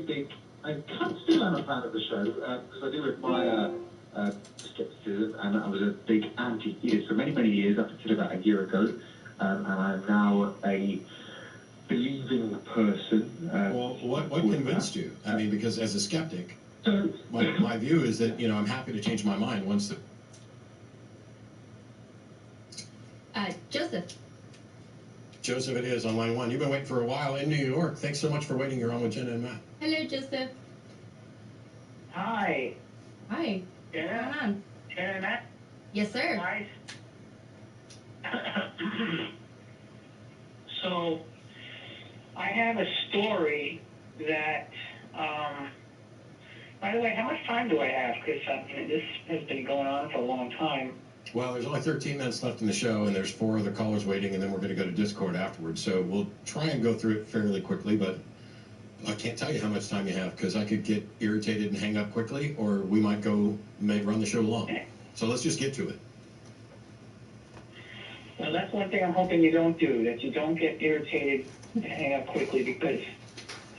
I can't still am a fan of the show because I do admire skepticism, and I was a big anti-theist for many, many years up until about a year ago, and I'm now a believing person. Well, what convinced you? I mean, because as a skeptic, my view is that, I'm happy to change my mind once the... Joseph. Joseph it is on line one. You've been waiting for a while in New York. Thanks so much for waiting. You're on with Jenna and Matt. Hello, Joseph. Hi. Hi. Jenna? What's going on? Jenna and Matt? Yes, sir. Nice. So, I have a story that, by the way, how much time do I have? Because this has been going on for a long time. Well, there's only 13 minutes left in the show, and there's 4 other callers waiting, and then we're going to go to Discord afterwards. So we'll try and go through it fairly quickly, but I can't tell you how much time you have, because I could get irritated and hang up quickly, or we might run the show long. So let's just get to it. Well, that's one thing I'm hoping you don't do, that you don't get irritated and hang up quickly, because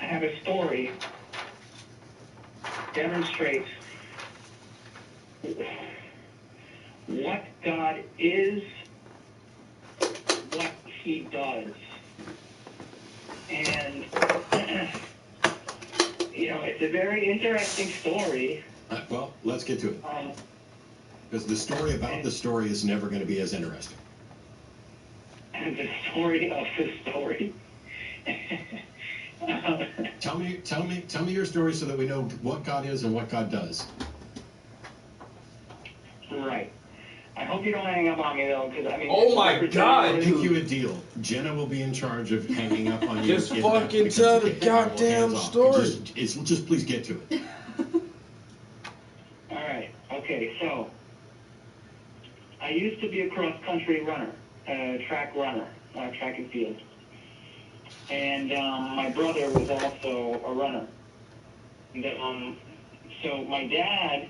I have a story that demonstrates what God is, what he does. And, it's a very interesting story. Well, let's get to it. Because the story about the story is never going to be as interesting. And the story of the story. Tell me your story so that we know what God is and what God does. Right. I hope you don't hang up on me, though, because, Oh, my God! I'll make you a deal. Jenna will be in charge of hanging up on you. Just fucking tell the goddamn story. Just please get to it. All right. Okay, so I used to be a cross-country runner, track runner, track and field. And my brother was also a runner. And, so my dad,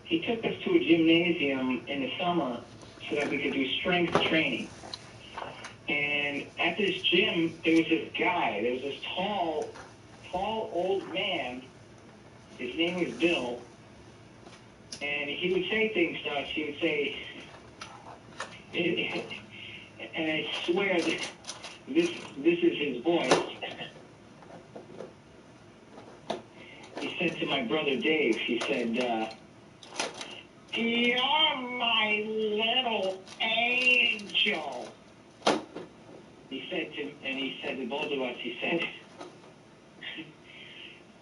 he took us to a gymnasium in the summer so that we could do strength training. And at this gym, there was this guy. There was this tall old man. His name was Bill. And he would say things to us. He would say, and I swear that this is his voice. He said to my brother Dave, he said, "You're my little angel." He said to both of us, he said,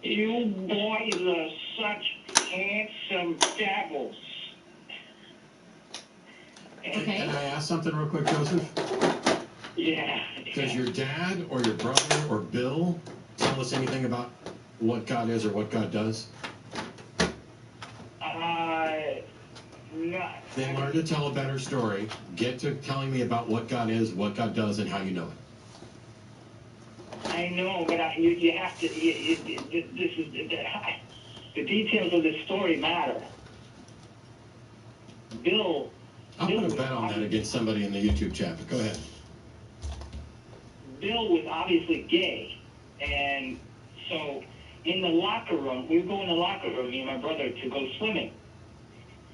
"You boys are such handsome devils." Okay. Can I ask something real quick, Joseph? Yeah. Does your dad or your brother or Bill tell us anything about what God is or what God does? No. Then learn to tell a better story. Get to telling me about what God is, what God does, and how you know it. I know, but you have to. This is the details of this story matter. Bill. I'm going to bet on that against somebody in the YouTube chat, but go ahead. Bill was obviously gay, and so in the locker room, we would go in the locker room, me and my brother, to go swimming.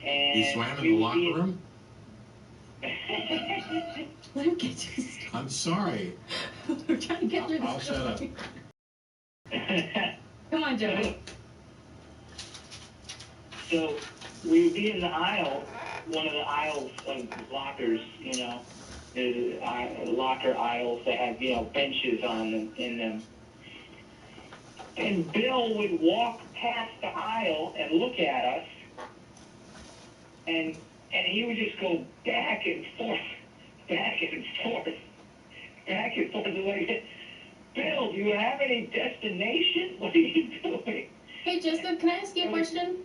And you swam in the locker room? Let him get to his story. I'm sorry. We're trying to get through the I'll shut story. up. Come on, Joey. So we would be in the aisle, one of the aisles of lockers, there's locker aisles that have, benches on them, in them. And Bill would walk past the aisle and look at us, and he would just go back and forth, back and forth, back and forth. Like, "Bill, do you have any destination? What are you doing?" Hey, Joseph, can I ask you a question?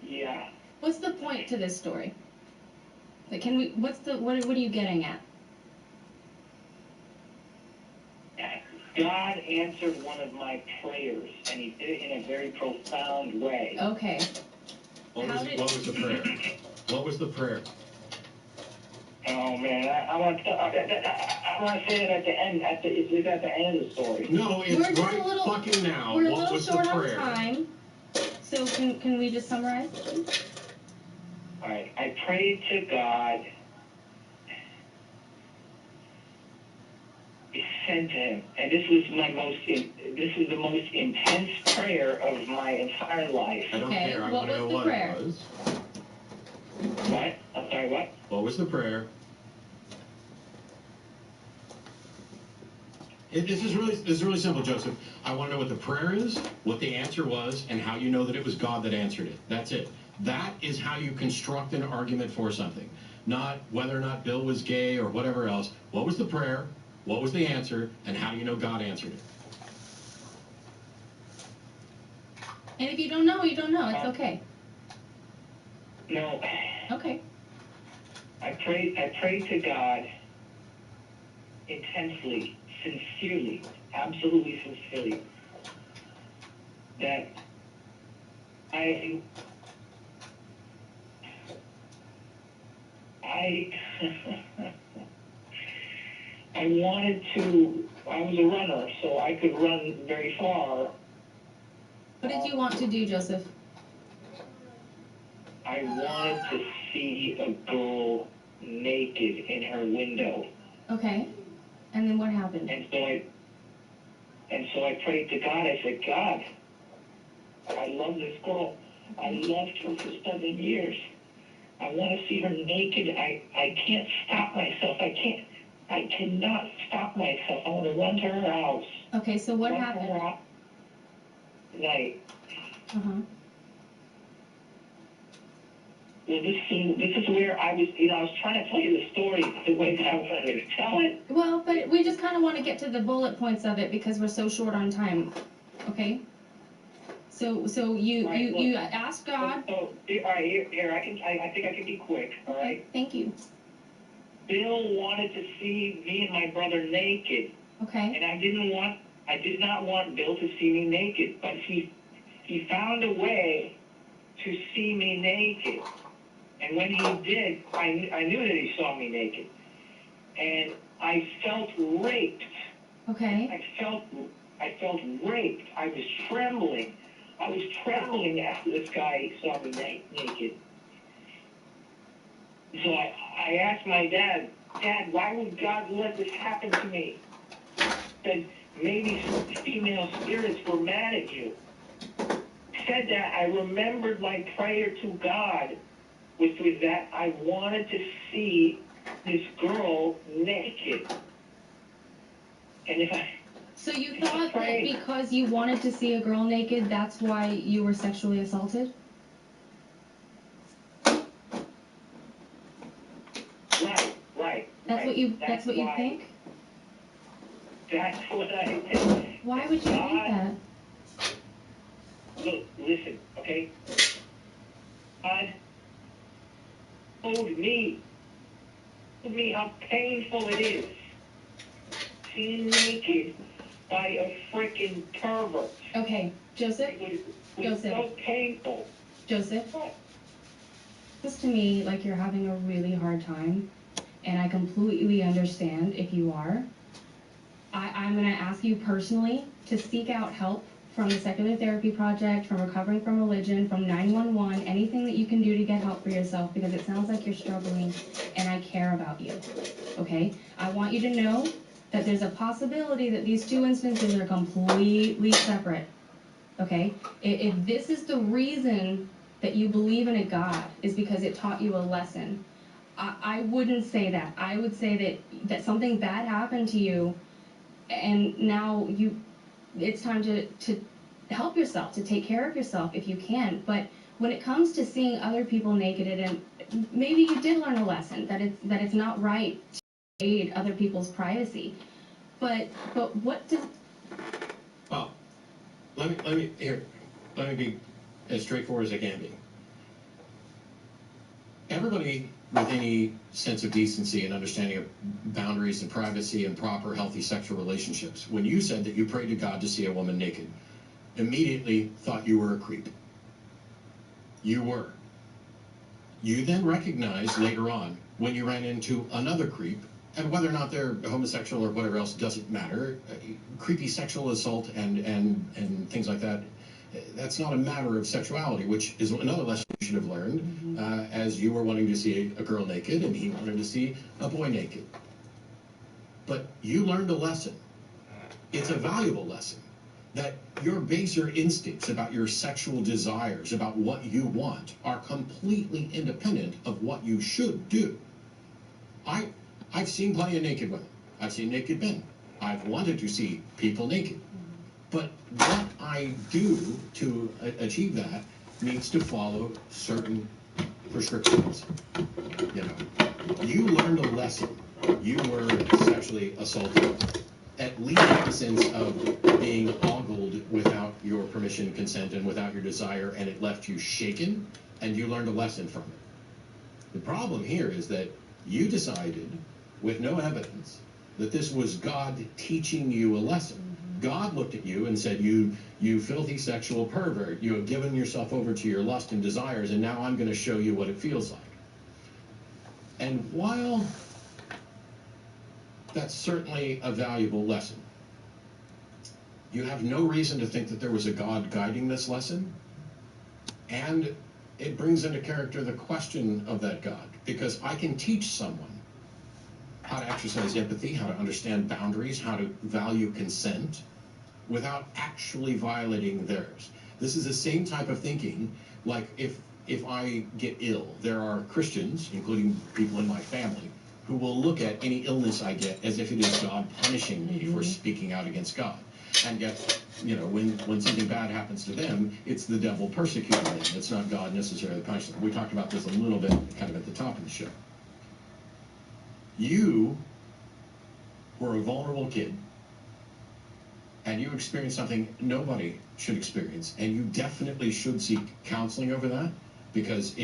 Yeah. What's the point to this story? Like, what are you getting at? God answered one of my prayers, and he did it in a very profound way. Okay. What was the prayer? What was the prayer? Oh man, I want to. I want to say it at the end. It's at the end of the story. No, it's We're just right a little- fucking now. We're a What little was short the on prayer? time. So can we just summarize? All right. I prayed to God. Sent to him, and this was the most intense prayer of my entire life. I don't Okay, care. I what want to was know the what prayer? it was. What? I'm sorry. What? What was the prayer? This is really simple, Joseph. I want to know what the prayer is, what the answer was, and how you know that it was God that answered it. That's it. That is how you construct an argument for something, not whether or not Bill was gay or whatever else. What was the prayer? What was the answer? And how do you know God answered it? And if you don't know, you don't know. It's okay. No. Okay. I prayed to God intensely, sincerely, absolutely sincerely, that I I was a runner, so I could run very far. What did you want to do, Joseph? I wanted to see a girl naked in her window. Okay. And then what happened? And so I prayed to God. I said, God, I love this girl. I loved her for 7 years. I want to see her naked. I can't stop myself. I cannot stop myself. I want to run to her house. Okay, so what Run to happened? her house tonight. Uh-huh. Well, this is where I was trying to tell you the story the way that I wanted to tell it. Well, but we just kind of want to get to the bullet points of it because we're so short on time. Okay? So you asked God. So, all right, here, I think I can be quick, all right? Okay, thank you. Bill wanted to see me and my brother naked, Okay. and I did not want Bill to see me naked, but he found a way to see me naked. And when he did, I knew that he saw me naked. And I felt raped. Okay. I felt raped. I was trembling. I was trembling after this guy saw me naked. So I asked my dad, Dad, why would God let this happen to me? Said, maybe some female spirits were mad at you. Said that I remembered my prayer to God, which was that I wanted to see this girl naked. And if I... So you thought that because you wanted to see a girl naked, that's why you were sexually assaulted? Right. That's what you think? That's what I think. Why would you think that? Look, listen, okay? God told me how painful it is seen naked by a freaking pervert. Okay, Joseph? It was so painful. Joseph? Seems to me like you're having a really hard time, and I completely understand if you are. I'm going to ask you personally to seek out help from the Secular Therapy Project, from Recovering from Religion, from 911, anything that you can do to get help for yourself, because it sounds like you're struggling, and I care about you, okay? I want you to know that there's a possibility that these two instances are completely separate, okay? If this is the reason that you believe in a God, is because it taught you a lesson, I wouldn't say that. I would say that something bad happened to you, and now it's time to help yourself, to take care of yourself if you can. But when it comes to seeing other people naked, and maybe you did learn a lesson that it's not right to invade other people's privacy. But what does... Well, let me be as straightforward as I can be. Everybody with any sense of decency and understanding of boundaries and privacy and proper, healthy sexual relationships, when you said that you prayed to God to see a woman naked, immediately thought you were a creep. You were. You then recognize later on when you ran into another creep, and whether or not they're homosexual or whatever else doesn't matter. Creepy sexual assault and things like that. That's not a matter of sexuality, which is another lesson you should have learned, as you were wanting to see a girl naked and he wanted to see a boy naked. But you learned a lesson. It's a valuable lesson. That your baser instincts about your sexual desires, about what you want, are completely independent of what you should do. I've seen plenty of naked women. I've seen naked men. I've wanted to see people naked. But what I do to achieve that needs to follow certain prescriptions. You know, you learned a lesson. You were sexually assaulted. At least in the sense of being ogled without your permission, consent, and without your desire, and it left you shaken, and you learned a lesson from it. The problem here is that you decided, with no evidence, that this was God teaching you a lesson. God looked at you and said, you filthy sexual pervert, you have given yourself over to your lust and desires, and now I'm going to show you what it feels like. And while that's certainly a valuable lesson, you have no reason to think that there was a God guiding this lesson, and it brings into character the question of that God, because I can teach someone how to exercise empathy, how to understand boundaries, how to value consent, without actually violating theirs. This is the same type of thinking, like if I get ill, there are Christians, including people in my family, who will look at any illness I get as if it is God punishing me for speaking out against God. And yet, you know, when something bad happens to them, it's the devil persecuting them. It's not God necessarily punishing them. We talked about this a little bit kind of at the top of the show. You were a vulnerable kid, and you experienced something nobody should experience, and you definitely should seek counseling over that, because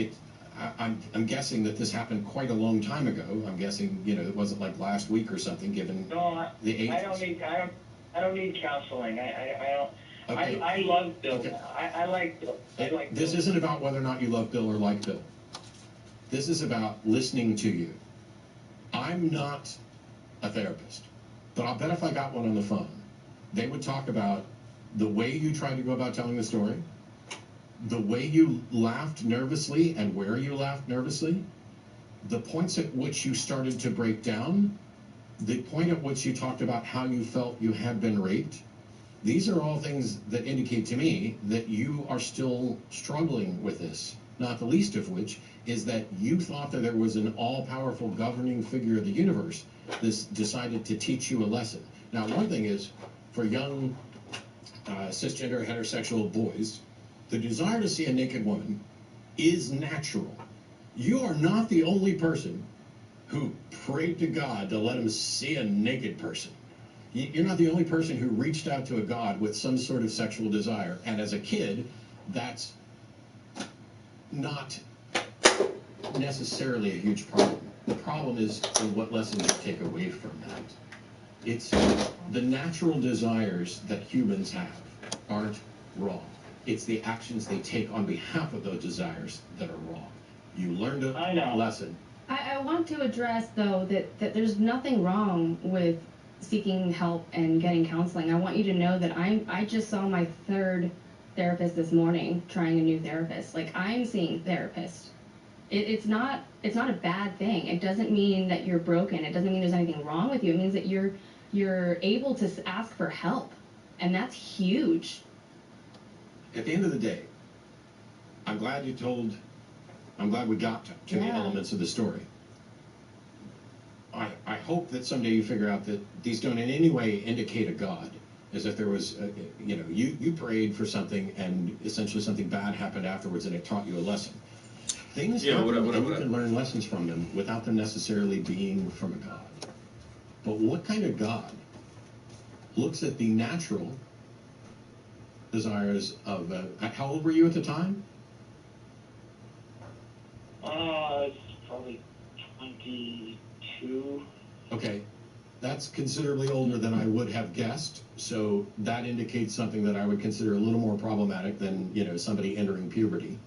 I'm guessing that this happened quite a long time ago. I'm guessing, you know, it wasn't like last week or something, given the age. I don't need counseling. I don't. Okay. I love Bill. Okay. I like Bill. This Bill. isn't about whether or not you love Bill or like Bill. This is about listening to you. I'm not a therapist, but I'll bet if I got one on the phone, they would talk about the way you tried to go about telling the story, the way you laughed nervously and where you laughed nervously, the points at which you started to break down, the point at which you talked about how you felt you had been raped. These are all things that indicate to me that you are still struggling with this, not the least of which is that you thought that there was an all-powerful governing figure of the universe that decided to teach you a lesson. Now, one thing is, for young cisgender heterosexual boys, the desire to see a naked woman is natural. You are not the only person who prayed to God to let him see a naked person. You're not the only person who reached out to a God with some sort of sexual desire. And as a kid, that's not necessarily a huge problem. The problem is what lessons you take away from that. It's the natural desires that humans have aren't wrong. It's the actions they take on behalf of those desires that are wrong. You learned a lesson. I want to address, though, that there's nothing wrong with seeking help and getting counseling. I want you to know that I just saw my third therapist this morning, trying a new therapist. Like, I'm seeing therapists. It's not a bad thing. It doesn't mean that you're broken. It doesn't mean there's anything wrong with you. It means that you're able to ask for help, and that's huge. At the end of the day, I'm glad we got to the elements of the story. I hope that someday you figure out that these don't in any way indicate a God, as if there was, you prayed for something and essentially something bad happened afterwards and it taught you a lesson. Things happen and you can learn lessons from them without them necessarily being from a God. But what kind of God looks at the natural desires of, how old were you at the time? It's probably 22. Okay, that's considerably older than I would have guessed, so that indicates something that I would consider a little more problematic than, somebody entering puberty.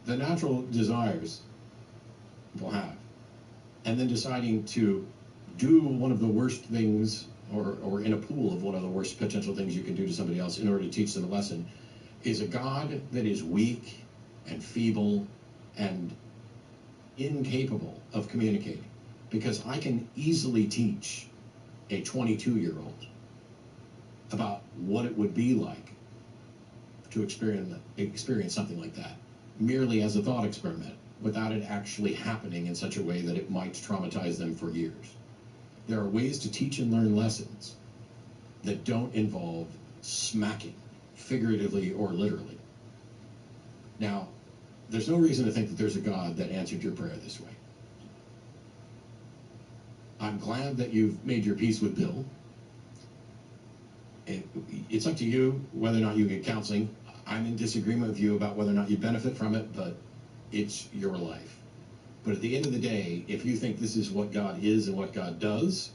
the natural desires people have, and then deciding to do one of the worst things, or in a pool of one of the worst potential things you can do to somebody else in order to teach them a lesson, is a God that is weak and feeble and incapable of communicating. Because I can easily teach a 22-year-old about what it would be like to experience something like that, merely as a thought experiment, without it actually happening in such a way that it might traumatize them for years. There are ways to teach and learn lessons that don't involve smacking, figuratively or literally. Now, there's no reason to think that there's a God that answered your prayer this way. I'm glad that you've made your peace with Bill. It's up to you whether or not you get counseling. I'm in disagreement with you about whether or not you benefit from it, but it's your life. But at the end of the day, if you think this is what God is and what God does,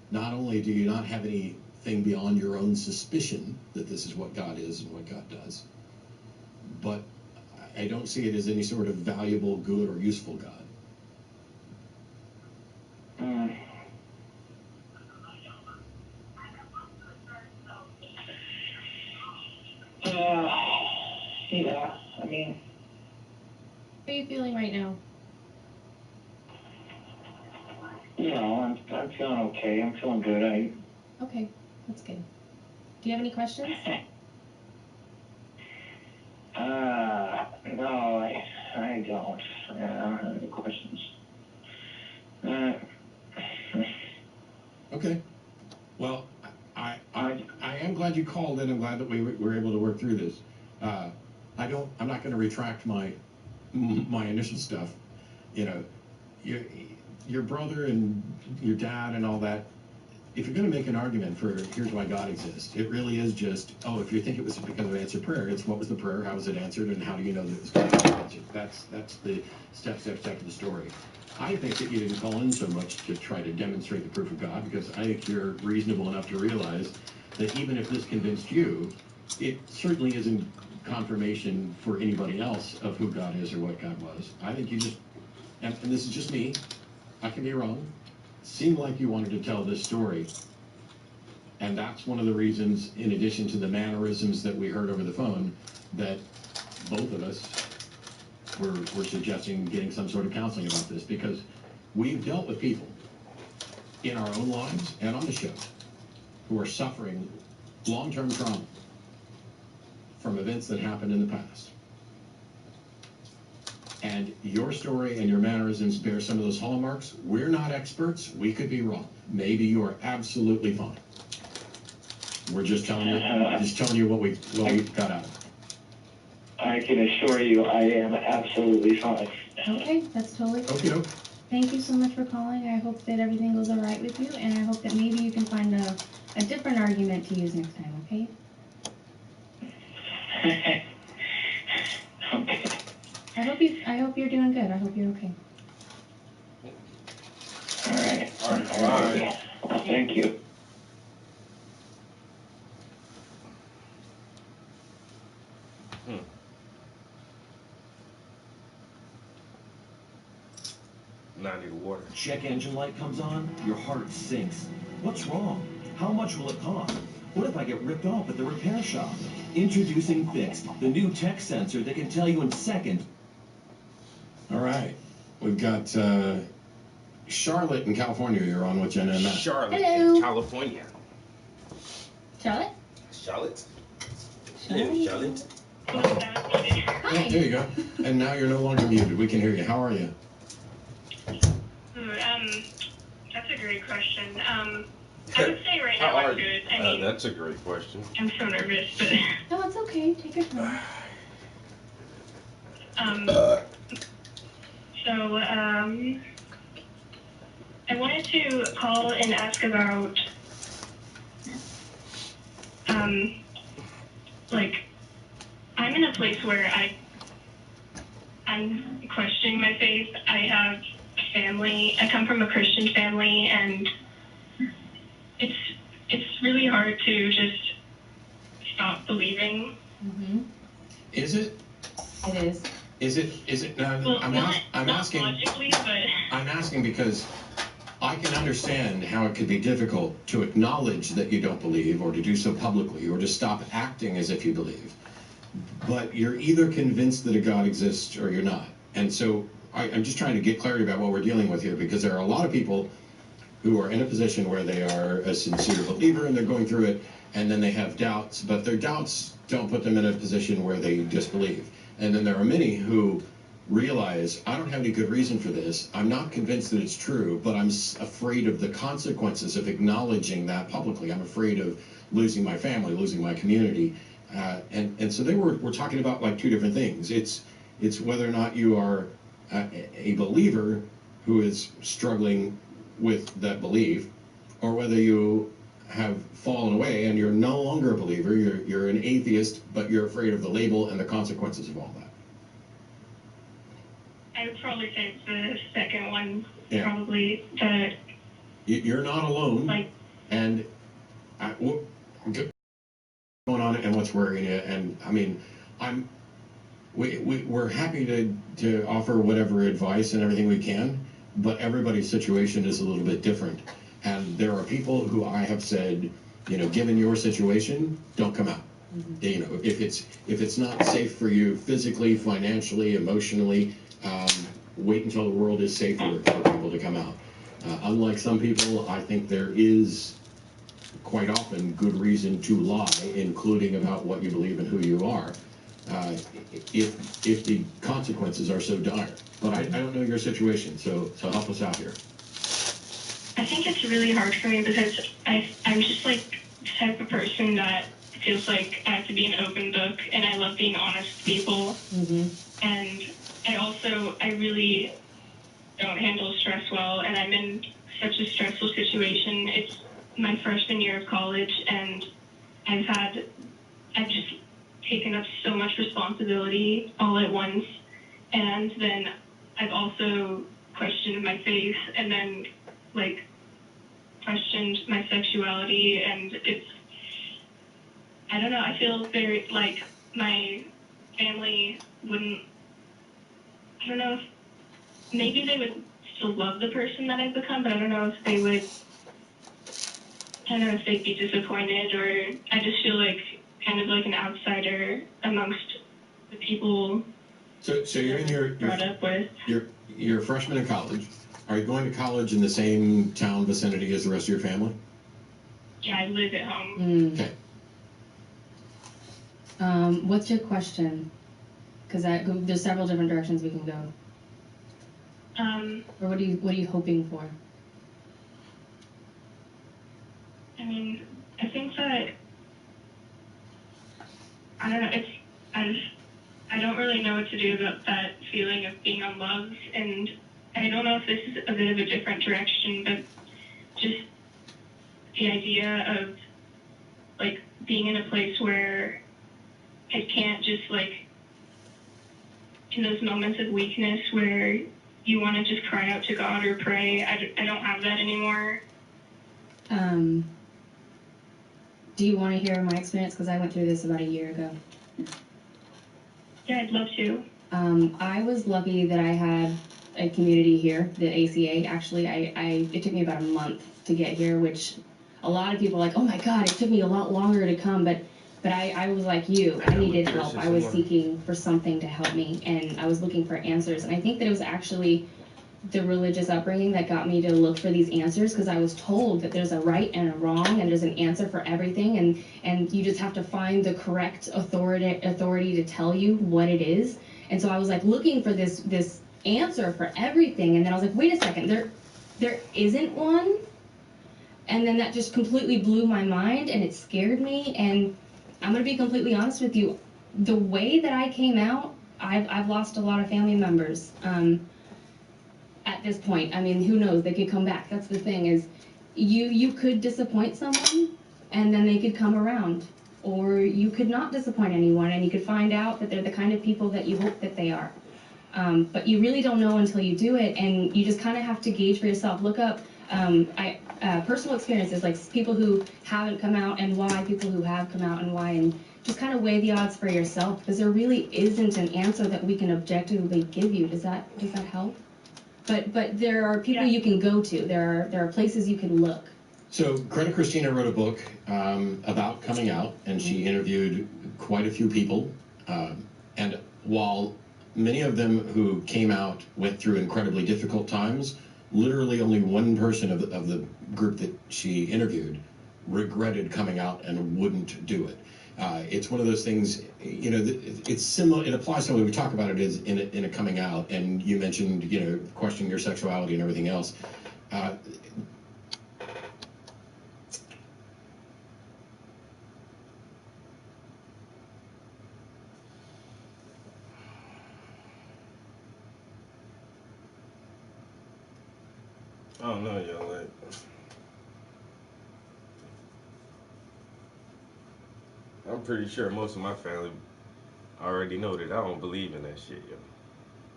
not only do you not have anything beyond your own suspicion that this is what God is and what God does, but I don't see it as any sort of valuable, good, or useful God. Yeah, I mean... How are you feeling right now? You know, I'm feeling okay. I'm feeling good. Okay, that's good. Do you have any questions? No, I don't. I don't have any questions. Okay. Well, I am glad you called in. I'm glad that we were able to work through this. I'm not going to retract my initial stuff. You know, your brother and your dad and all that. If you're going to make an argument for here's why God exists, it really is just, if you think it was because of answered prayer, it's what was the prayer, how was it answered, and how do you know that it was God that answered? That's the step of the story. I think that you didn't call in so much to try to demonstrate the proof of God, because I think you're reasonable enough to realize that even if this convinced you, it certainly isn't confirmation for anybody else of who God is or what God was. I think you just, and this is just me, I can be wrong, seemed like you wanted to tell this story. And that's one of the reasons, in addition to the mannerisms that we heard over the phone, that both of us were suggesting getting some sort of counseling about this, because we've dealt with people in our own lives and on the show who are suffering long-term trauma from events that happened in the past. And your story and your mannerisms bear some of those hallmarks. We're not experts. We could be wrong. Maybe you are absolutely fine. We're just telling you what we got out of it. I can assure you I am absolutely fine. Okay, that's totally cool. Okay. Thank you so much for calling. I hope that everything goes all right with you, and I hope that maybe you can find a different argument to use next time, okay? Okay. I hope you're doing good. I hope you're okay. All right. Thank you. Now I need water. Check engine light comes on, your heart sinks. What's wrong? How much will it cost? What if I get ripped off at the repair shop? Introducing Fixed, the new tech sensor that can tell you in seconds. All right. We've got Charlotte in California. You're on with Jen and Matt. Charlotte Hello. in California. Charlotte? Charlotte? Charlotte? Charlotte? Hi. There you go. And now you're no longer muted. We can hear you. How are you? That's a great question. I would say right now I'm good. I mean, that's a great question. I'm so nervous, but No, it's okay. Take your time. I wanted to call and ask about I'm in a place where I'm questioning my faith. I have family. I come from a Christian family, and it's really hard to just stop believing. Mm-hmm. Is it? It is. Is it? No, Well, I'm not asking. logically, but I'm asking because I can understand how it could be difficult to acknowledge that you don't believe, or to do so publicly, or to stop acting as if you believe. But you're either convinced that a God exists or you're not. And so I'm just trying to get clarity about what we're dealing with here, because there are a lot of people who are in a position where they are a sincere believer and they're going through it, and then they have doubts, but their doubts don't put them in a position where they disbelieve. And then there are many who realize, I don't have any good reason for this, I'm not convinced that it's true, but I'm afraid of the consequences of acknowledging that publicly. I'm afraid of losing my family, losing my community. And so we're talking about like two different things. It's whether or not you are a believer who is struggling with that belief, or whether you have fallen away and you're no longer a believer, you're an atheist, but you're afraid of the label and the consequences of all that. I would probably say it's the second one. Yeah. Probably that. You're not alone. Like, and what's going on and what's worrying you? And I mean, we're happy to offer whatever advice and everything we can, but everybody's situation is a little bit different. And there are people who I have said, given your situation, don't come out. Mm-hmm. If it's not safe for you physically, financially, emotionally, wait until the world is safer for people to come out. Unlike some people, I think there is quite often good reason to lie, including about what you believe and who you are, if the consequences are so dire. But I don't know your situation, so help us out here. I think it's really hard for me because I'm just like the type of person that feels like I have to be an open book, and I love being honest with people. Mm-hmm. And I really don't handle stress well, and I'm in such a stressful situation. It's my freshman year of college, and I've just taken up so much responsibility all at once, and then I've also questioned my faith, and then questioned my sexuality, and I don't know, I feel very like my family wouldn't, I don't know if, maybe they would still love the person that I've become, but I don't know if they would, I don't know if they'd be disappointed, or I just feel like kind of like an outsider amongst the people. So you're in your brought up with. You're a freshman in college. Are you going to college in the same town vicinity as the rest of your family? Yeah, I live at home. Okay. What's your question? Because there's several different directions we can go. Or what are you hoping for? I mean, I think that, I don't know, I don't really know what to do about that feeling of being unloved, and I don't know if this is a bit of a different direction, but just the idea of, being in a place where I can't just, in those moments of weakness where you want to just cry out to God or pray, I don't have that anymore. Do you want to hear my experience? Because I went through this about a year ago. Yeah, I'd love to. I was lucky that I had a community here, the ACA. Actually, it took me about a month to get here, which a lot of people are like, oh my God, it took me a lot longer to come, but I was like you. I needed help. I was seeking for something to help me, and I was looking for answers. And I think that it was actually the religious upbringing that got me to look for these answers, because I was told that there's a right and a wrong, and there's an answer for everything, and you just have to find the correct authority to tell you what it is. And so I was looking for this answer for everything, and then I was like, wait a second, there isn't one. And then that just completely blew my mind, and it scared me. And I'm gonna be completely honest with you, the way that I came out, I've lost a lot of family members. At this point, I mean, who knows? They could come back. That's the thing, is you could disappoint someone, and then they could come around, or you could not disappoint anyone, and you could find out that they're the kind of people that you hope that they are. But you really don't know until you do it, and you just kind of have to gauge for yourself. Look up Personal experiences, like people who haven't come out and why, people who have come out and why, and just kind of weigh the odds for yourself, because there really isn't an answer that we can objectively give you. Does that help? But there are people you can go to. There are places you can look. So Greta Christina wrote a book about coming out, and she interviewed quite a few people. And while many of them who came out went through incredibly difficult times, literally only one person of the group that she interviewed regretted coming out and wouldn't do it. It's one of those things, you know, it's similar, it applies to when we talk about it as in a coming out, and you mentioned, you know, questioning your sexuality and everything else. I don't know, yo. Like, I'm pretty sure most of my family already know that I don't believe in that shit, yo.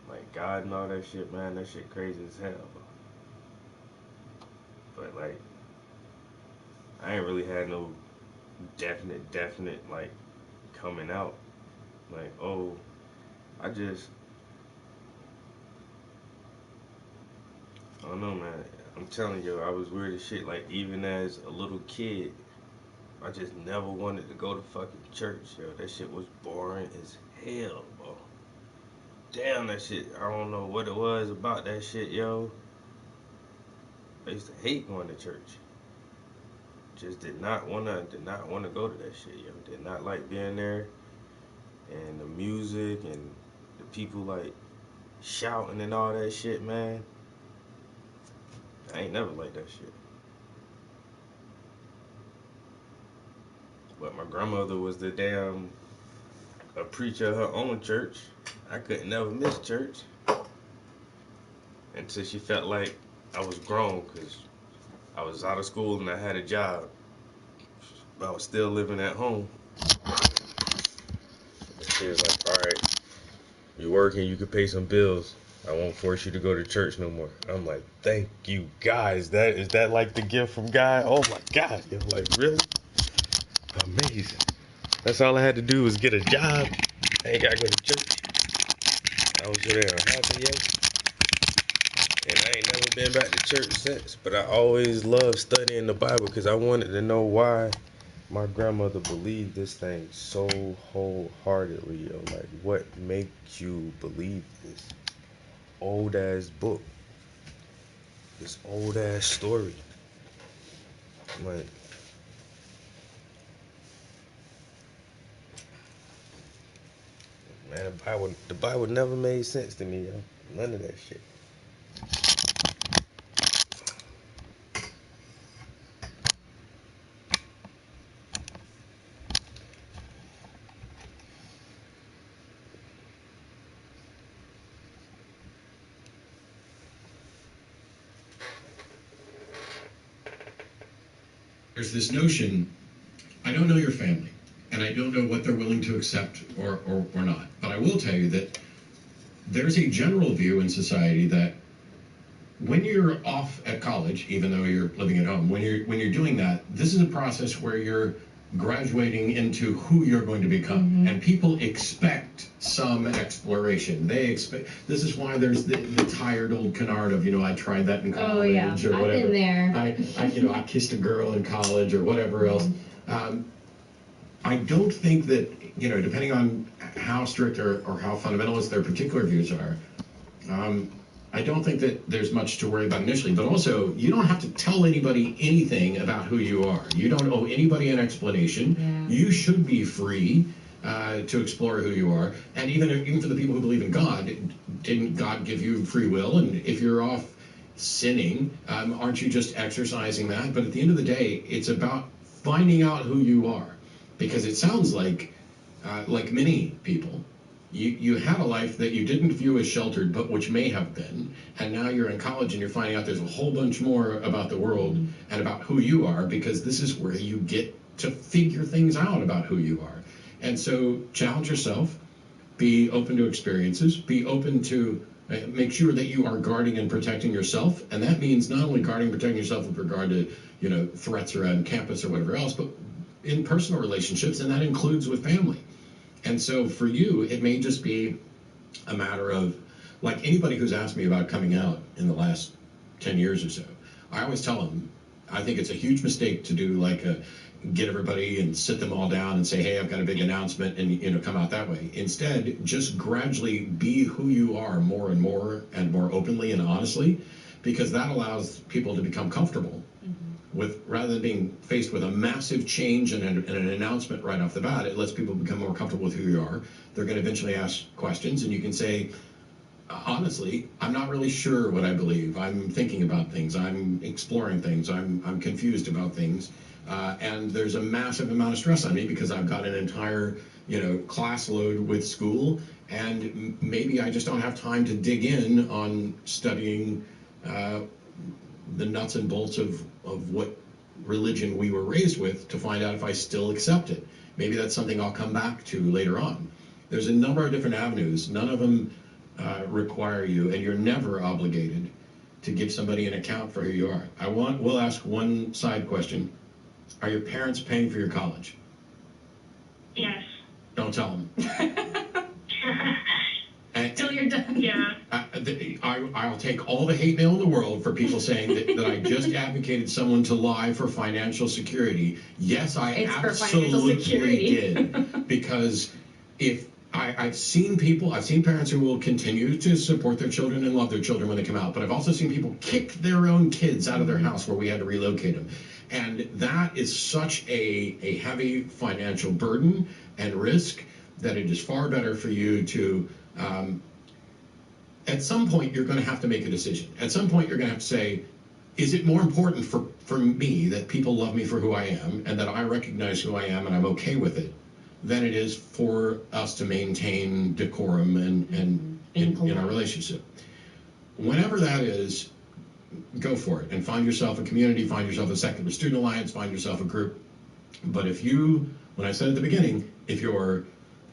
Like, God and all that shit, man, that shit crazy as hell. But, like, I ain't really had no definite, like, coming out. Like, oh, I don't know, man. I'm telling you, I was weird as shit. Like, even as a little kid, I just never wanted to go to fucking church, yo. That shit was boring as hell, bro. Damn, that shit. I don't know what it was about that shit, yo. I used to hate going to church. Just did not wanna go to that shit, yo. Did not like being there. And the music and the people, like, shouting and all that shit, man. I ain't never liked that shit. But my grandmother was the a preacher of her own church. I couldn't never miss church until she felt like I was grown, because I was out of school and I had a job. But I was still living at home. She was like, all right, you're working, you can pay some bills. I won't force you to go to church no more. I'm like, thank you, God. Is that like the gift from God? Oh my God, yo, like, really? Amazing. That's all I had to do was get a job. I ain't gotta go to church. I was so damn happy, yo. And I ain't never been back to church since. But I always loved studying the Bible because I wanted to know why my grandmother believed this thing so wholeheartedly, yo. Like, what makes you believe this old ass book? This old ass story. Like, man, the Bible never made sense to me, yo. None of that shit. There's this notion, I don't know your family, and I don't know what they're willing to accept or not. But I will tell you that there's a general view in society that when you're off at college, even though you're living at home, when you're doing that, this is a process where you're graduating into who you're going to become. Mm-hmm. And people expect some exploration. They expect, this is why there's the tired old canard of, I tried that in college, or whatever. I've been there. I kissed a girl in college or whatever else. I don't think that, depending on how strict or how fundamentalist their particular views are, I don't think that there's much to worry about initially. But also, you don't have to tell anybody anything about who you are. You don't owe anybody an explanation. Yeah. You should be free to explore who you are. And even for the people who believe in God, didn't God give you free will? And if you're off sinning, aren't you just exercising that? But at the end of the day, it's about finding out who you are. Because it sounds like many people, you had a life that you didn't view as sheltered, but which may have been, and now you're in college and you're finding out there's a whole bunch more about the world and about who you are, because this is where you get to figure things out about who you are. And so challenge yourself, be open to experiences, be open to Make sure that you are guarding and protecting yourself, and that means not only guarding and protecting yourself with regard to, threats around campus or whatever else, but in personal relationships, and that includes with family. And so for you, it may just be a matter of, like anybody who's asked me about coming out in the last 10 years or so, I always tell them, I think it's a huge mistake to do get everybody and sit them all down and say, hey, I've got a big announcement, and come out that way. Instead, just gradually be who you are more and more openly and honestly, because that allows people to become comfortable with, rather than being faced with a massive change and an announcement right off the bat. It lets people become more comfortable with who you are. They're going to eventually ask questions, and you can say, honestly, I'm not really sure what I believe. I'm thinking about things. I'm exploring things. I'm confused about things. And there's a massive amount of stress on me because I've got an entire, class load with school, and maybe I just don't have time to dig in on studying the nuts and bolts of what religion we were raised with to find out if I still accept it. Maybe that's something I'll come back to later on. There's a number of different avenues. None of them require you, and you're never obligated to give somebody an account for who you are. We'll ask one side question. Are your parents paying for your college? Yes. Don't tell them. Until you're done. Yeah. I'll take all the hate mail in the world for people saying that I just advocated someone to lie for financial security. Yes, It's for financial absolutely security. did. Because if I've seen parents who will continue to support their children and love their children when they come out, but I've also seen people kick their own kids out of their house where we had to relocate them. And that is such a heavy financial burden and risk that it is far better for you to, at some point, you're going to have to make a decision. At some point, you're going to have to say, is it more important for me that people love me for who I am and that I recognize who I am and I'm okay with it, than it is for us to maintain decorum and in our relationship? Whenever that is, go for it and find yourself a community, find yourself a secular student alliance, find yourself a group. But when I said at the beginning, if your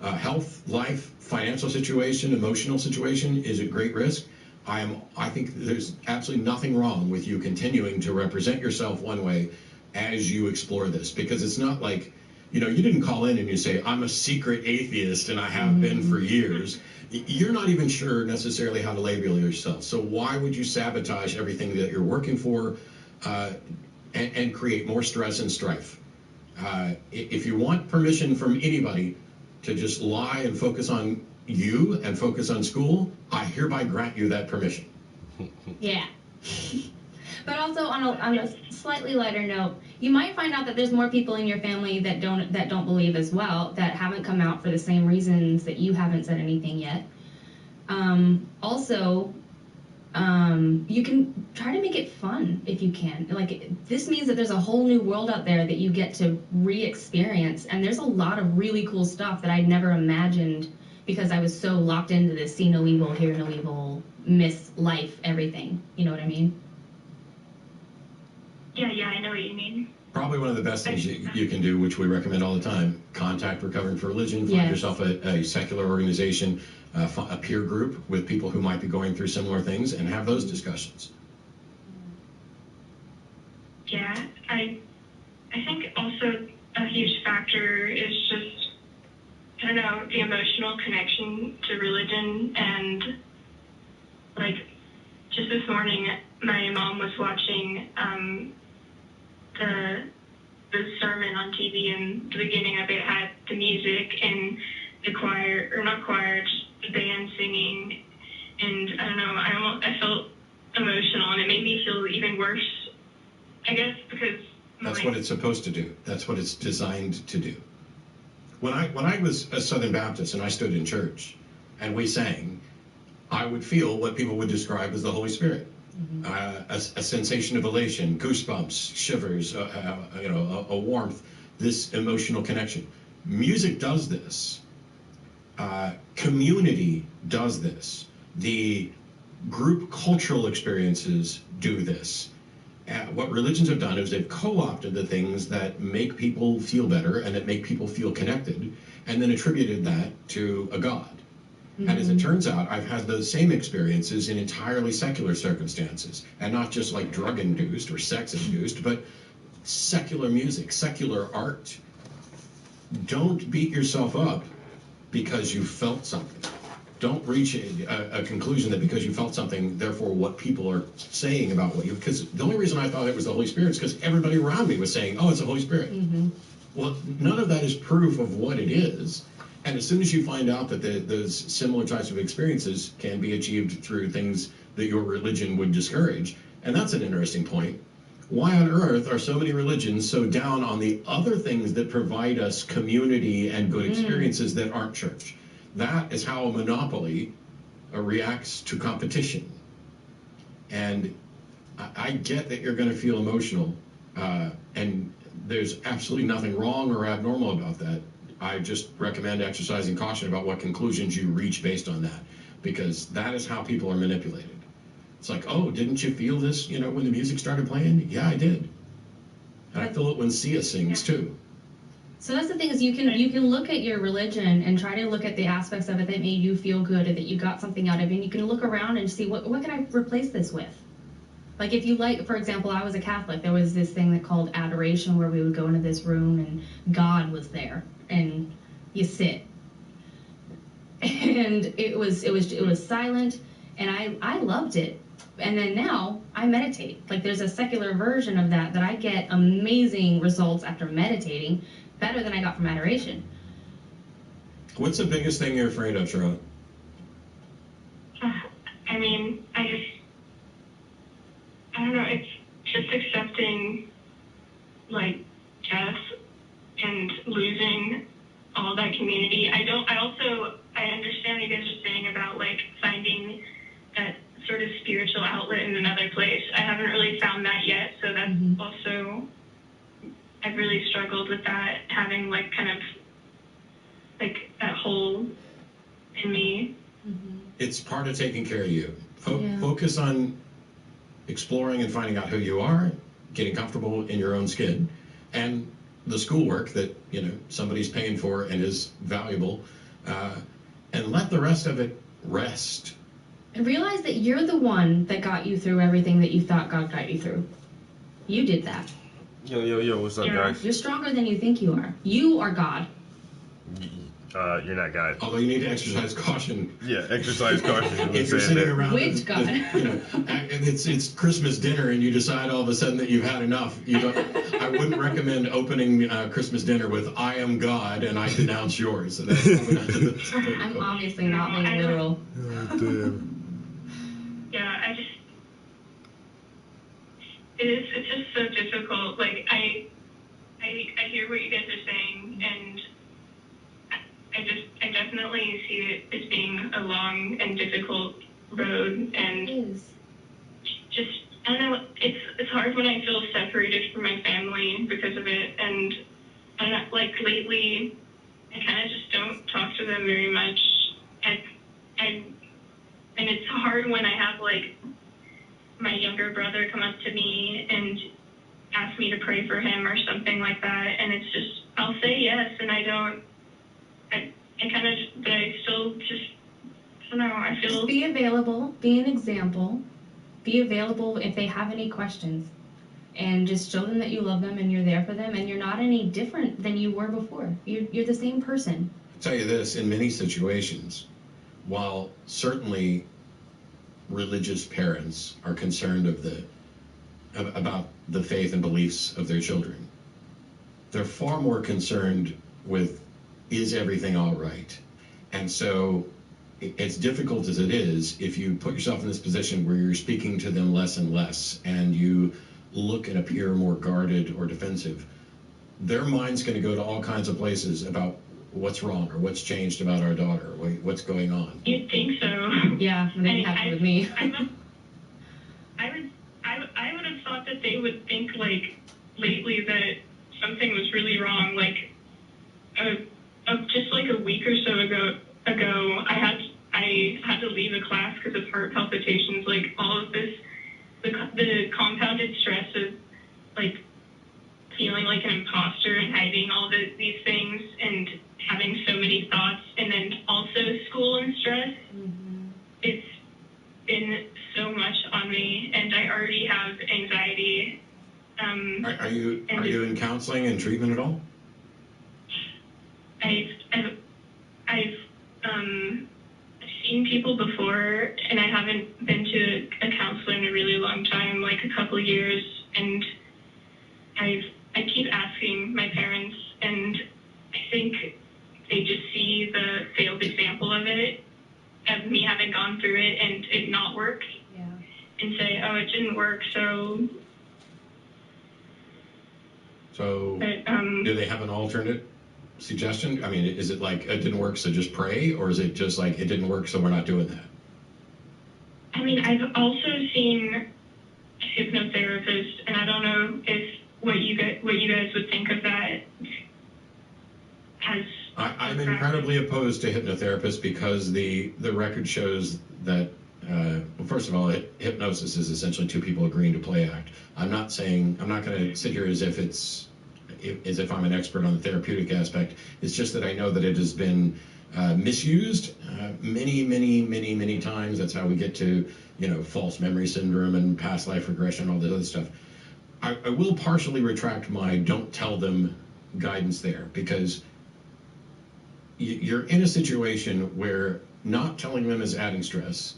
health, life, financial situation, emotional situation is at great risk, I think there's absolutely nothing wrong with you continuing to represent yourself one way as you explore this, because it's not like, you didn't call in and you say, I'm a secret atheist and I have been for years. You're not even sure necessarily how to label yourself. So why would you sabotage everything that you're working for and create more stress and strife? If you want permission from anybody to just lie and focus on you and focus on school, I hereby grant you that permission. Yeah. But also on a slightly lighter note, you might find out that there's more people in your family that don't believe as well, that haven't come out for the same reasons that you haven't said anything yet. You can try to make it fun if you can. This means that there's a whole new world out there that you get to re-experience, and there's a lot of really cool stuff that I'd never imagined because I was so locked into this see no evil, hear no evil, miss life, everything. You know what I mean? Yeah, I know what you mean. Probably one of the best things you can do, which we recommend all the time, contact Recovering for Religion, find Yes. yourself a secular organization, a peer group with people who might be going through similar things, and have those discussions. Yeah, I think also a huge factor is just, I don't know, the emotional connection to religion. And just this morning, my mom was watching the sermon on TV, and the beginning of it had the music and the choir, or not choir, just the band singing, and I don't know, I felt emotional, and it made me feel even worse, I guess, because That's what it's supposed to do. That's what it's designed to do. When I was a Southern Baptist and I stood in church and we sang, I would feel what people would describe as the Holy Spirit. A sensation of elation, goosebumps, shivers, a warmth, this emotional connection. Music does this. Community does this. The group cultural experiences do this. What religions have done is they've co-opted the things that make people feel better and that make people feel connected, and then attributed that to a God. And as it turns out, I've had those same experiences in entirely secular circumstances, and not just like drug-induced or sex-induced, but secular music, secular art. Don't beat yourself up because you felt something. Don't reach a conclusion that because you felt something, therefore what people are saying about what you... Because the only reason I thought it was the Holy Spirit is because everybody around me was saying, oh, it's the Holy Spirit. Well, none of that is proof of what it is. And as soon as you find out that those similar types of experiences can be achieved through things that your religion would discourage, and that's an interesting point. Why on earth are so many religions so down on the other things that provide us community and good experiences that aren't church? That is how a monopoly reacts to competition. And I get that you're going to feel emotional, and there's absolutely nothing wrong or abnormal about that. I just recommend exercising caution about what conclusions you reach based on that, because that is how people are manipulated. It's like, oh, didn't you feel this, when the music started playing? Yeah, I did. And I feel it when Sia sings too. So that's the thing, is you can look at your religion and try to look at the aspects of it that made you feel good or that you got something out of it, and you can look around and see what can I replace this with? Like if you for example, I was a Catholic, there was this thing that called adoration where we would go into this room and God was there and you sit. And it was silent, and I loved it. And then now I meditate. Like there's a secular version of that I get amazing results after meditating, better than I got from adoration. What's the biggest thing you're afraid of, Charlotte? I mean, I don't know, it's just accepting, like, death and losing all that community. I understand what you guys are saying about, like, finding that sort of spiritual outlet in another place. I haven't really found that yet, so that's also, I've really struggled with that, having, like, kind of, like, that hole in me. It's part of taking care of you. Focus on exploring and finding out who you are, getting comfortable in your own skin, and the schoolwork that somebody's paying for and is valuable, and let the rest of it rest. And realize that you're the one that got you through everything that you thought God got you through. You did that. Yo, what's up, guys? You're stronger than you think you are. You are God. You're not God. Although you need to exercise caution. Yeah, exercise caution. If you're sitting around, which God? And it's Christmas dinner, and you decide all of a sudden that you've had enough. I wouldn't recommend opening Christmas dinner with "I am God and I denounce yours." So that's I'm obviously not being literal. Yeah, it's just so difficult. Like I hear what you guys are saying, and I definitely see it as being a long and difficult road, and just, I don't know, it's hard when I feel separated from my family because of it, and I don't know, like lately, I kind of just don't talk to them very much, and it's hard when I have like my younger brother come up to me and ask me to pray for him or something like that, and it's just, I'll say yes, and I still just, I don't know, I feel... Just be available, be an example, be available if they have any questions, and just show them that you love them and you're there for them, and you're not any different than you were before. You're the same person. I'll tell you this, in many situations, while certainly religious parents are concerned about the faith and beliefs of their children, they're far more concerned with, is everything all right? And so it's difficult as it is, if you put yourself in this position where you're speaking to them less and less, and you look and appear more guarded or defensive, their mind's going to go to all kinds of places about what's wrong or what's changed about our daughter, what's going on. You'd think so. Yeah, it didn't happen with me. I would have thought that they would think, like, lately that something was really wrong. Like, just like a week or so ago, I had to leave a class because of heart palpitations. Like, all of this, the compounded stress of, like, feeling like an imposter and hiding all these things and having so many thoughts, and then also school and stress, haven't been to a counselor in a really long time, like a couple of years, and I keep asking my parents, and I think they just see the failed example of it, of me having gone through it and it not work, and say, oh, it didn't work, so. So, But, do they have an alternate suggestion? I mean, is it like it didn't work, so just pray, or is it just like it didn't work, so we're not doing that? I mean, I've also seen a hypnotherapist, and I don't know if what you guys would think of that. I'm incredibly opposed to hypnotherapists because the record shows that, well, first of all, hypnosis is essentially two people agreeing to play act. I'm not going to sit here as if I'm an expert on the therapeutic aspect. It's just that I know that it has been misused many times. That's how we get to, false memory syndrome and past life regression, all this other stuff. I will partially retract my don't tell them guidance there, because you're in a situation where not telling them is adding stress,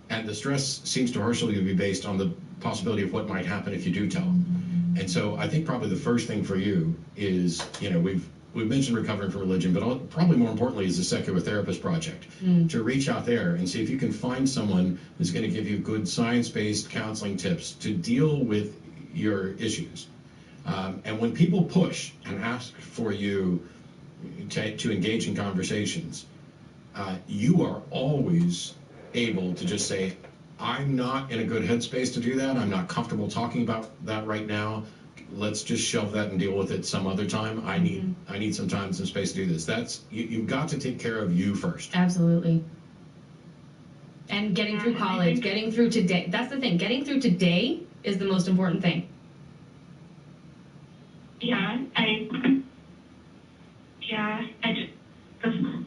and the stress seems to partially be based on the possibility of what might happen if you do tell them. And so I think probably the first thing for you is, we've mentioned recovering from religion, but probably more importantly is the Secular Therapist Project, to reach out there and see if you can find someone who's going to give you good science-based counseling tips to deal with your issues. And when people push and ask for you to engage in conversations, you are always able to just say, I'm not in a good headspace to do that. I'm not comfortable talking about that right now. Let's just shelve that and deal with it some other time. I need some time and some space to do this. You've got to take care of you first. Absolutely. And getting through college, getting through today. That's the thing. Getting through today is the most important thing.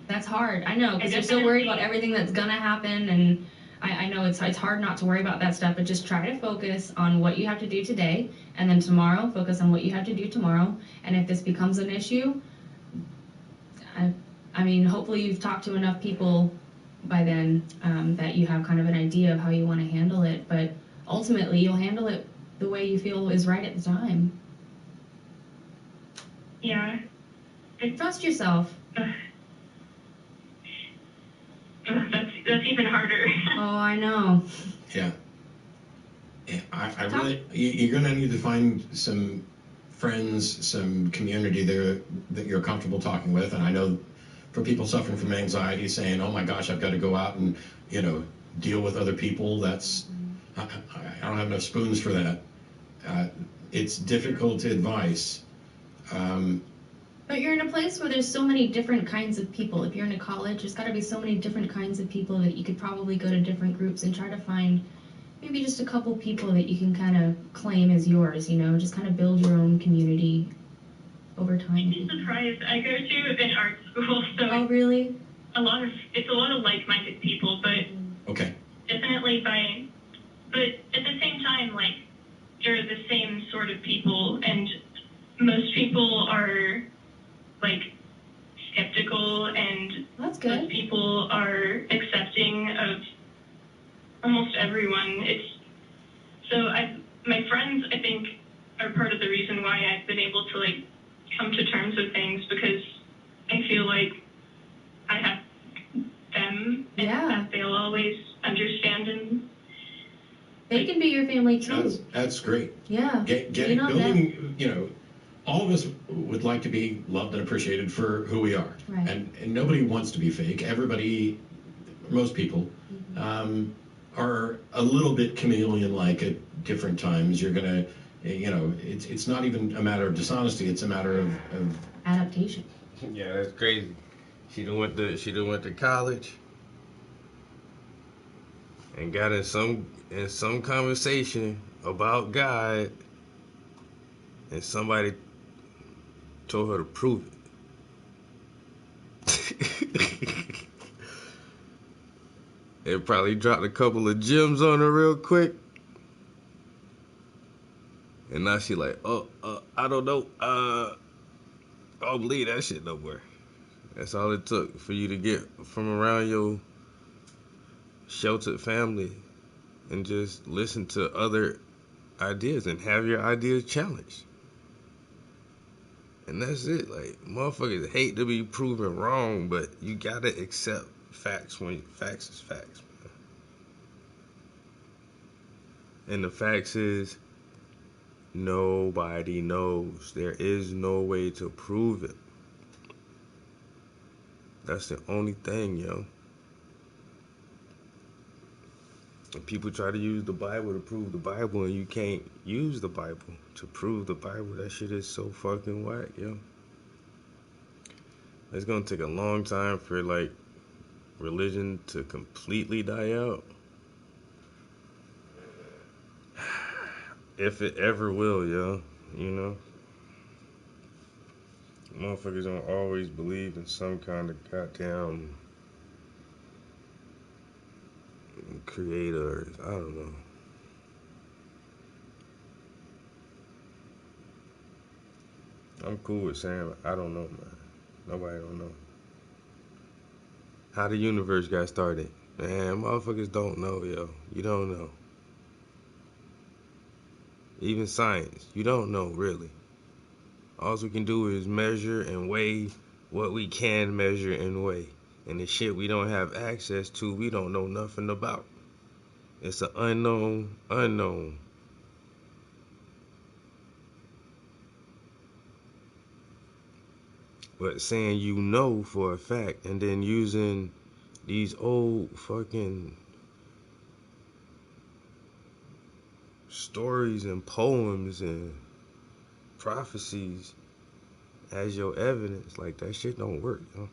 That's hard. I know, because you're so worried about everything that's gonna happen, and I know it's hard not to worry about that stuff, but just try to focus on what you have to do today, and then tomorrow, focus on what you have to do tomorrow. And if this becomes an issue, I mean, hopefully you've talked to enough people by then that you have kind of an idea of how you want to handle it, but ultimately you'll handle it the way you feel is right at the time. Yeah. Trust yourself. That's even harder. Oh, I know. Yeah. I really, you're going to need to find some friends, some community there that you're comfortable talking with. And I know for people suffering from anxiety, saying, oh my gosh, I've got to go out and, deal with other people, I don't have enough spoons for that. It's difficult advice. But you're in a place where there's so many different kinds of people. If you're in a college, there's got to be so many different kinds of people that you could probably go to different groups and try to find maybe just a couple people that you can kind of claim as yours, just kind of build your own community over time. You'd be surprised. I go to an art school, so oh, really? It's a lot of like-minded people, but okay. Definitely but at the same time, like, they're the same sort of people, and most people are like skeptical, and that's good. Most people are accepting of almost everyone. My friends, I think, are part of the reason why I've been able to like come to terms with things, because I feel like I have them, and that they'll always understand, and they can be your family too. That's great. Yeah. Building, all of us would like to be loved and appreciated for who we are. Right. And nobody wants to be fake. Most people, are a little bit chameleon-like at different times. You're going to, it's not even a matter of dishonesty. It's a matter of adaptation. Yeah, that's crazy. She done went to college and got in some conversation about God, and somebody told her to prove it. It probably dropped a couple of gems on her real quick. And now she like, I don't know. I don't believe that shit no more. That's all it took for you to get from around your sheltered family and just listen to other ideas and have your ideas challenged. And that's it. Like, motherfuckers hate to be proven wrong, but you gotta accept facts when facts is facts, man. And the facts is nobody knows. There is no way to prove it. That's the only thing, yo. And people try to use the Bible to prove the Bible, and you can't use the Bible to prove the Bible. That shit is so fucking whack, yo. It's gonna take a long time for, like, religion to completely die out. If it ever will, yo. You know? Motherfuckers don't always believe in some kind of goddamn creator. I don't know. I'm cool with saying I don't know, man. Nobody don't know. How the universe got started. Man, motherfuckers don't know, yo. You don't know. Even science, you don't know, really. All we can do is measure and weigh what we can measure and weigh. And the shit we don't have access to, we don't know nothing about. It's an unknown unknown. But saying you know for a fact and then using these old fucking stories and poems and prophecies as your evidence, like, that shit don't work, yo.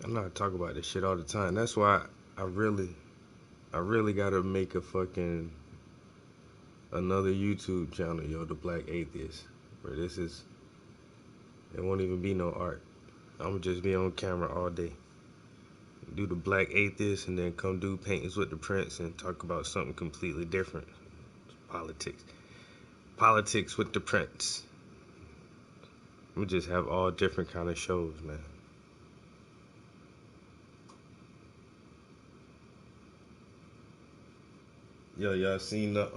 I know I talk about this shit all the time. That's why I really gotta make a fucking another YouTube channel, yo, The Black Atheist, where this is, it won't even be no art. I'ma just be on camera all day. Do The Black Atheist and then come do Paintings with the Prince and talk about something completely different. Politics. Politics with the Prince. We just have all different kind of shows, man. Yo, y'all seen the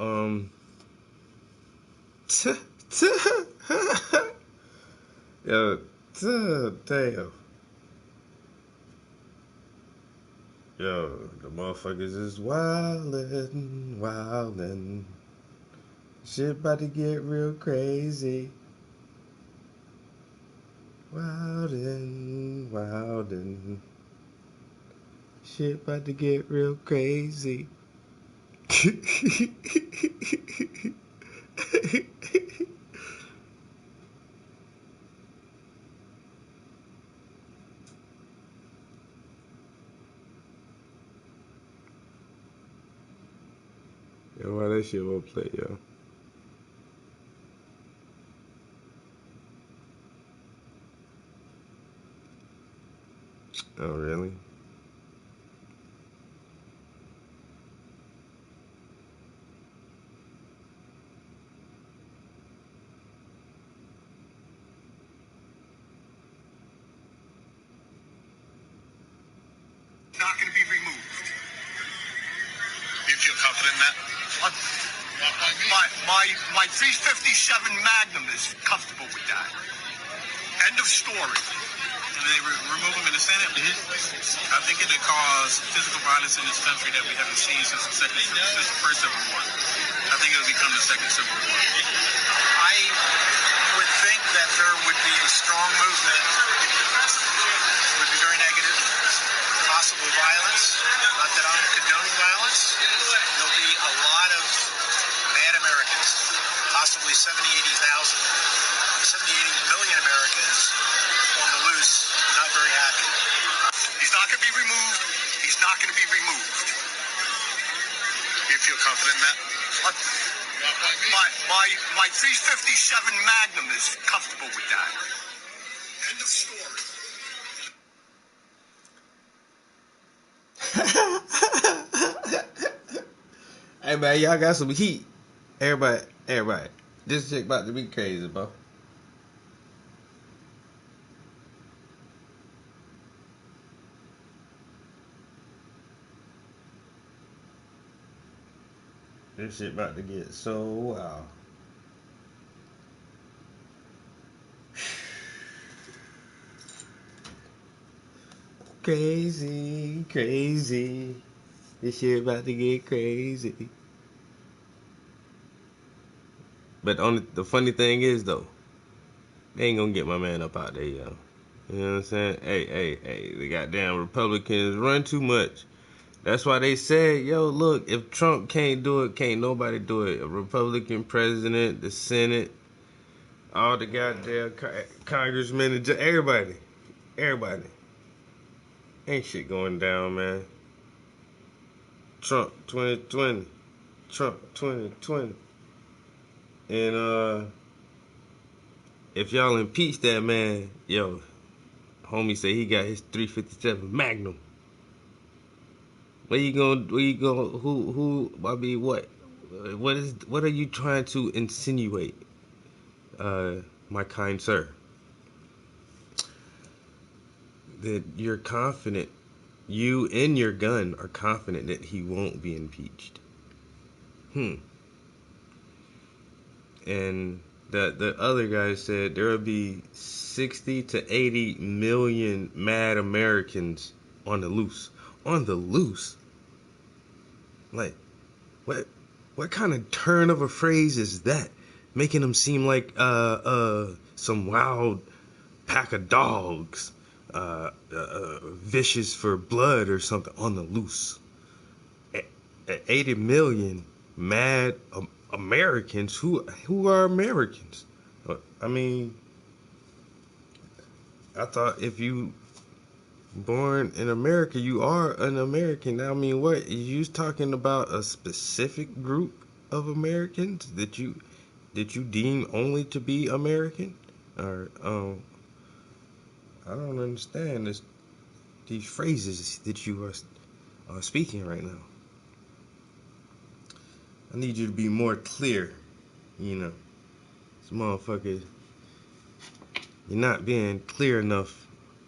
yo, damn. Yo, the motherfuckers is wildin', wildin'. Shit about to get real crazy. Wildin', wildin'. Shit about to get real crazy. Yo, why that shit won't play, yo? Oh, really? Not going to be removed. You feel confident in that? My 357 Magnum is comfortable with that. End of story. And they remove him in the Senate? I think it would cause physical violence in this country that we haven't seen since the first Civil War. I think it will become the second Civil War. I would think that there would be a strong movement. It would be very negative. Possible violence. Not that I'm condoning violence. There'll be a lot of mad Americans. Possibly 70, 80 million Americans on the loose, not very happy. He's not going to be removed. He's not going to be removed. You feel confident in that? My 357 Magnum is comfortable with that. End of story. Hey man, y'all got some heat. Everybody. This shit about to be crazy, bro. This shit about to get so wild. Crazy. This shit about to get crazy. But the funny thing is though, they ain't gonna get my man up out there, yo. You know what I'm saying? Hey, the goddamn Republicans run too much. That's why they said, yo, look, if Trump can't do it, can't nobody do it. A Republican president, the Senate, all the goddamn congressmen, and everybody. Ain't shit going down, man. Trump 2020. And if y'all impeach that man, yo, homie say he got his 357 Magnum. What are you trying to insinuate, my kind sir? That you're confident, you and your gun are confident that he won't be impeached. And the other guy said there will be 60 to 80 million mad Americans on the loose. On the loose? Like, what kind of turn of a phrase is that? Making them seem like some wild pack of dogs, vicious for blood or something. On the loose. 80 million mad Americans. Who are Americans? I mean, I thought if you born in America, you are an American. I mean, what? You talking about a specific group of Americans that you deem only to be American? Or I don't understand these phrases that you are speaking right now. I need you to be more clear, you know. This motherfucker, you're not being clear enough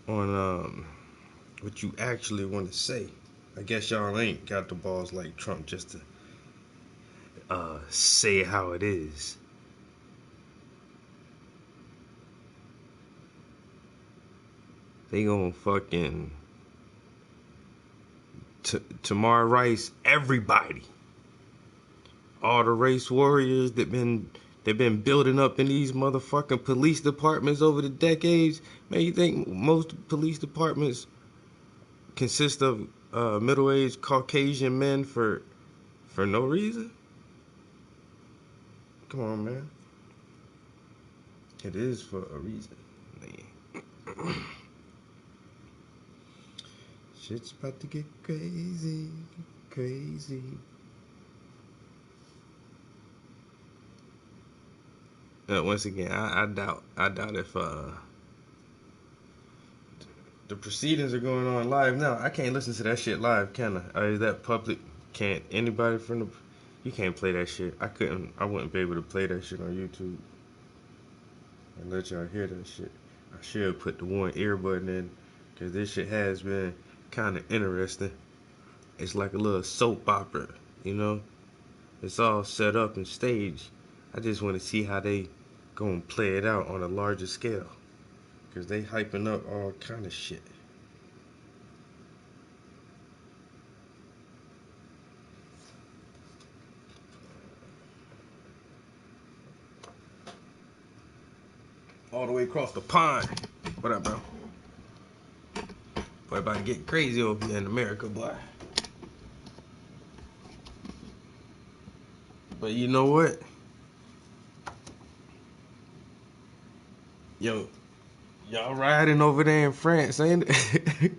on what you actually want to say. I guess y'all ain't got the balls like Trump just to say it how it is. They gonna fucking Tamar Rice everybody. All the race warriors they've been building up in these motherfucking police departments over the decades. Man, you think most police departments consist of middle-aged Caucasian men for no reason? Come on, man. It is for a reason. Shit's about to get crazy. Once again, I doubt if the proceedings are going on live now. I can't listen to that shit live, can I? Is that public? Can't anybody from the? You can't play that shit. I wouldn't be able to play that shit on YouTube and let y'all hear that shit. I should put the one earbud in, because this shit has been kind of interesting. It's like a little soap opera, you know? It's all set up and staged. I just want to see how they gonna play it out on a larger scale, because they hyping up all kind of shit. All the way across the pond. What up, bro? Boy, about to get crazy over here in America, boy. But you know what? Yo, y'all riding over there in France, ain't it?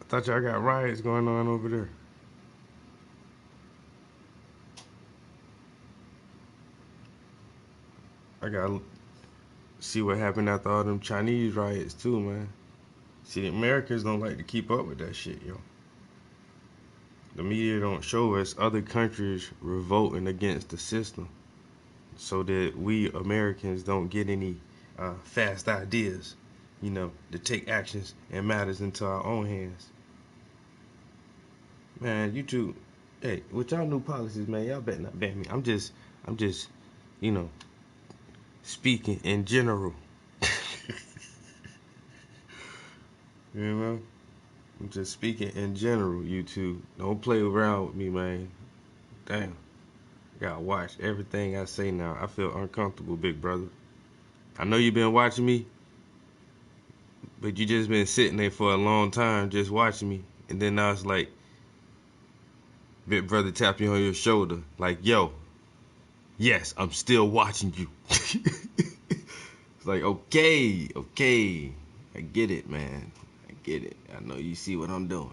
I thought y'all got riots going on over there. I gotta see what happened after all them Chinese riots too, man. See, the Americans don't like to keep up with that shit, yo. The media don't show us other countries revolting against the system, so that we Americans don't get any fast ideas, to take actions and matters into our own hands. Man, YouTube, hey, with y'all new policies, man, y'all better not ban me. I'm just, speaking in general. I'm just speaking in general, YouTube. Don't play around with me, man. Damn. Gotta watch everything I say now. I feel uncomfortable, big brother. I know you've been watching me, but you just been sitting there for a long time just watching me. And then now it's like, big brother tap you on your shoulder. Like, yo, yes, I'm still watching you. It's like, okay. I get it, man. I get it. I know you see what I'm doing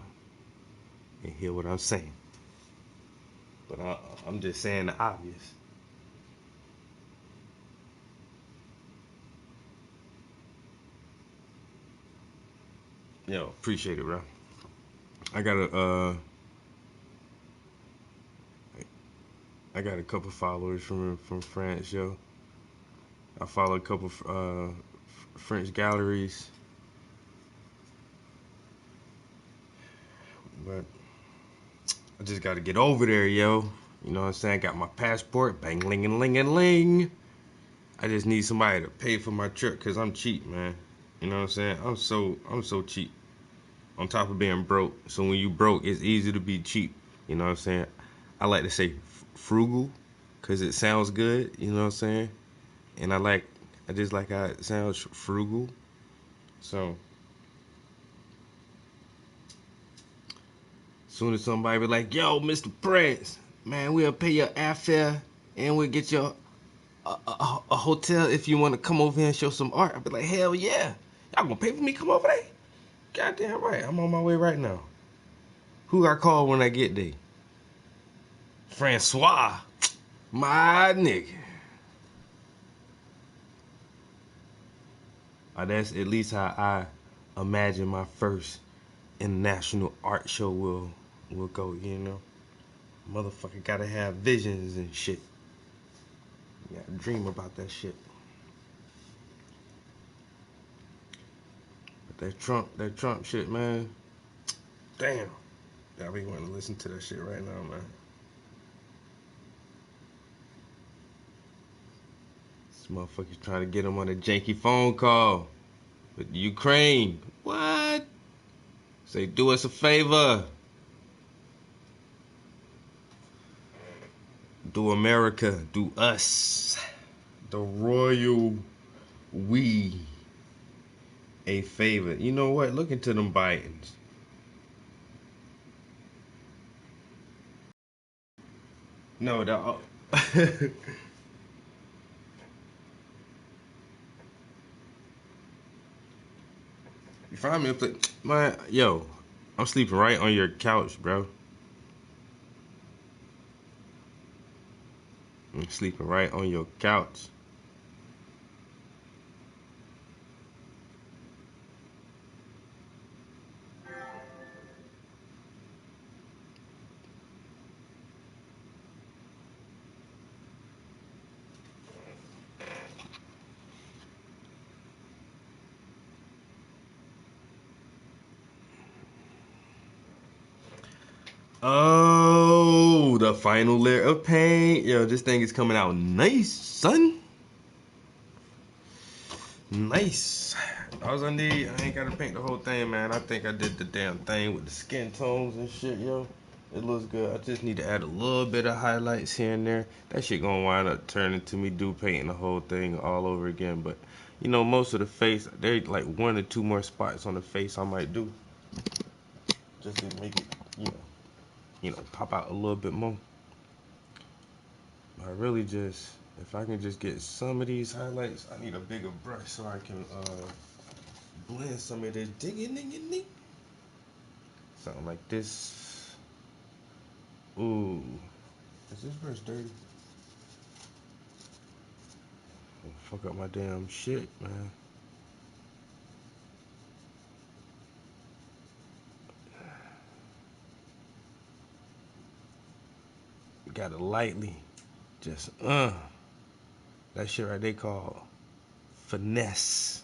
and hear what I'm saying. But I'm just saying the obvious. Yo, appreciate it, bro. I got a couple followers from France, yo. I follow a couple French galleries, but I just got to get over there, yo. You know what I'm saying? I got my passport, bang, ling, and ling, and ling. I just need somebody to pay for my trip, cause I'm cheap, man. You know what I'm saying? I'm so cheap. On top of being broke, so when you broke, it's easy to be cheap. You know what I'm saying? I like to say frugal, cause it sounds good. You know what I'm saying? And I just like how it sounds, frugal. So, soon as somebody be like, "Yo, Mr. Prince, man, we'll pay your airfare and we'll get you a hotel if you want to come over here and show some art," I'll be like, "Hell yeah, y'all gonna pay for me to come over there? Goddamn right, I'm on my way right now. Who I call when I get there? Francois, my nigga." That's at least how I imagine my first international art show will go, Motherfucker gotta have visions and shit. You gotta dream about that shit. But that Trump shit, man. Damn. Y'all be wanting to listen to that shit right now, man. This motherfucker's trying to get him on a janky phone call with Ukraine. What? Say, do us a favor. Do America, do us, the royal we, a favor. You know what? Look into them Bidens. No, you find me a place, man. Yo, I'm sleeping right on your couch, bro. I'm sleeping right on your couch. Oh, the final layer of paint. Yo, this thing is coming out nice, son. Nice. All I need, I ain't gotta paint the whole thing, man. I think I did the damn thing with the skin tones and shit, yo. It looks good. I just need to add a little bit of highlights here and there. That shit gonna wind up turning to me painting the whole thing all over again. But, most of the face, there's like 1 or 2 more spots on the face I might do. Just to make it, pop out a little bit more. I really just, if I can just get some of these highlights, I need a bigger brush so I can blend some of this digging. Something like this. Ooh, is this brush dirty? Fuck up my damn shit, man. Gotta lightly just that shit right they call finesse.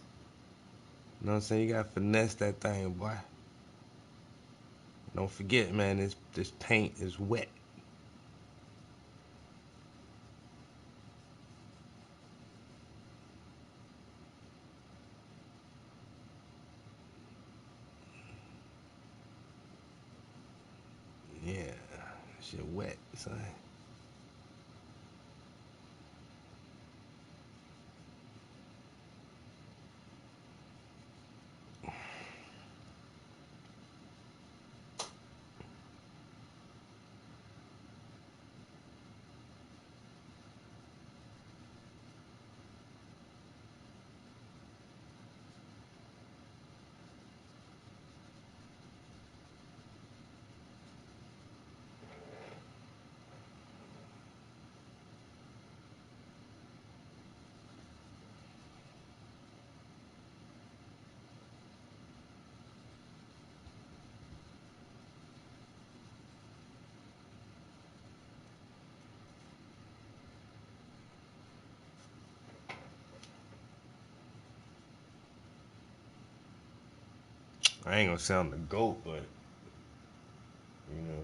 You know what I'm saying? You gotta finesse that thing, boy. Don't forget, man, this paint is wet. Yeah, shit wet, son. I ain't gonna sound the goat, but you know.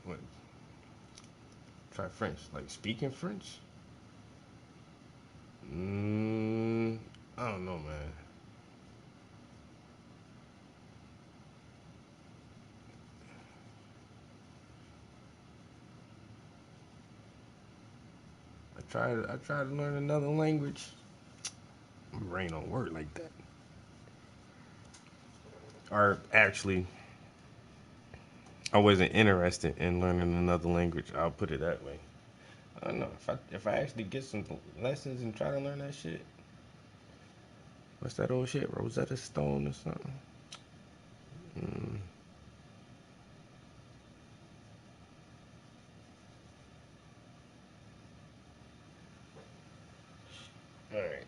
What? Try French. Like speaking French? I don't know, man. I tried to learn another language. My brain don't work like that. Or actually, I wasn't interested in learning another language. I'll put it that way. I don't know if I actually get some lessons and try to learn that shit. What's that old shit? Rosetta Stone or something? All right.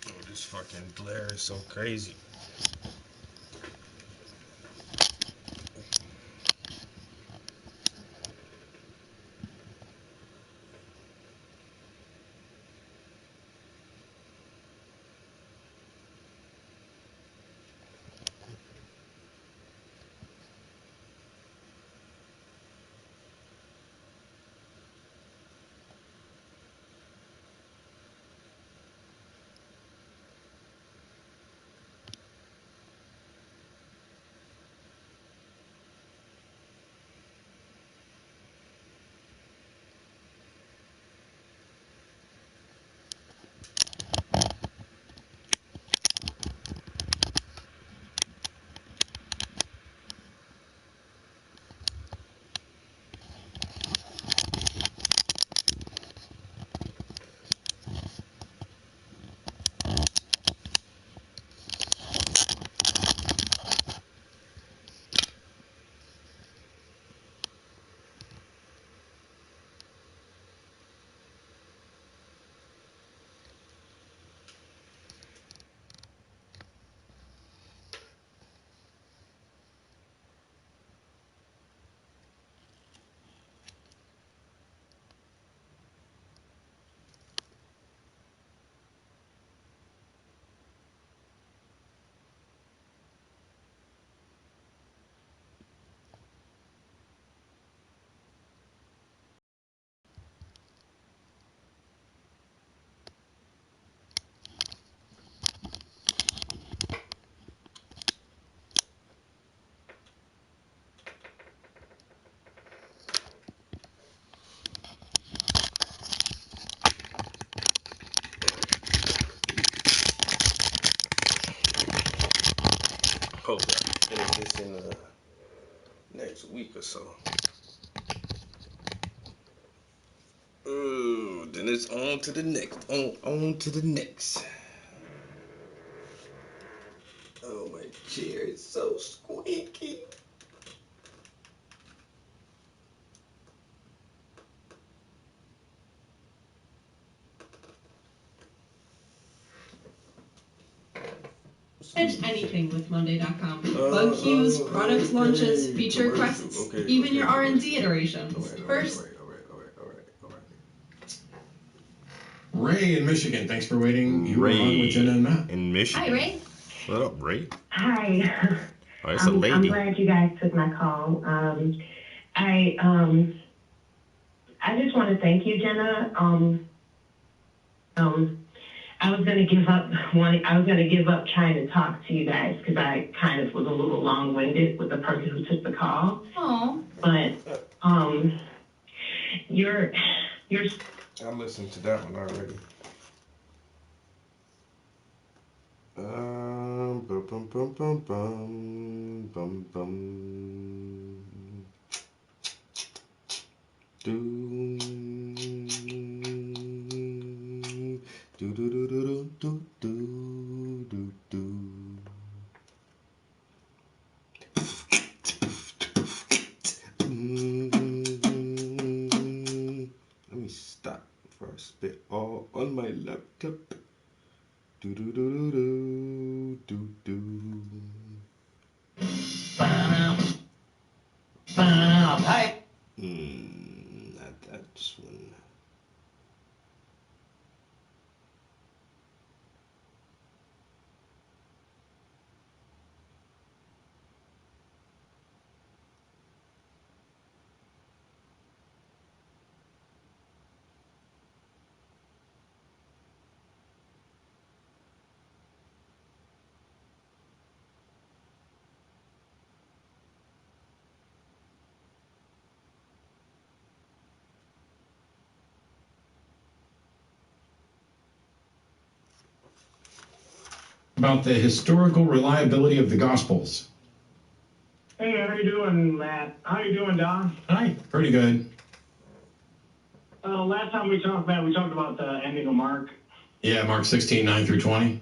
Oh, this fucking glare is so crazy. Hopefully I can finish this in the next week or so. Ooh, then it's on to the next. On to the next. Oh, my chair is so squeaky. Manage anything with Monday.com. Bug queues, product launches, feature requests, even your R&D iterations. First. Ray in Michigan, thanks for waiting. You were on with Jenna and Matt. In Michigan. Hi, Ray. What up, Ray? Hi. Oh, it's a lady. I'm glad you guys took my call. I just want to thank you, Jenna. I was going to give up trying to talk to you guys because I kind of was a little long-winded with the person who took the call. Oh. But you're. I listened to that one already. Bum bum bum bum bum bum bum. Do do do do do do do do do. Let me stop before I spit all on my laptop. Do do do do do do do. Hi. Not that one. About the historical reliability of the Gospels. Hey, how you doing, Matt? How you doing, Don? Hi. Pretty good. Last time we talked about the ending of Mark. Yeah, Mark 16, 9 through 20.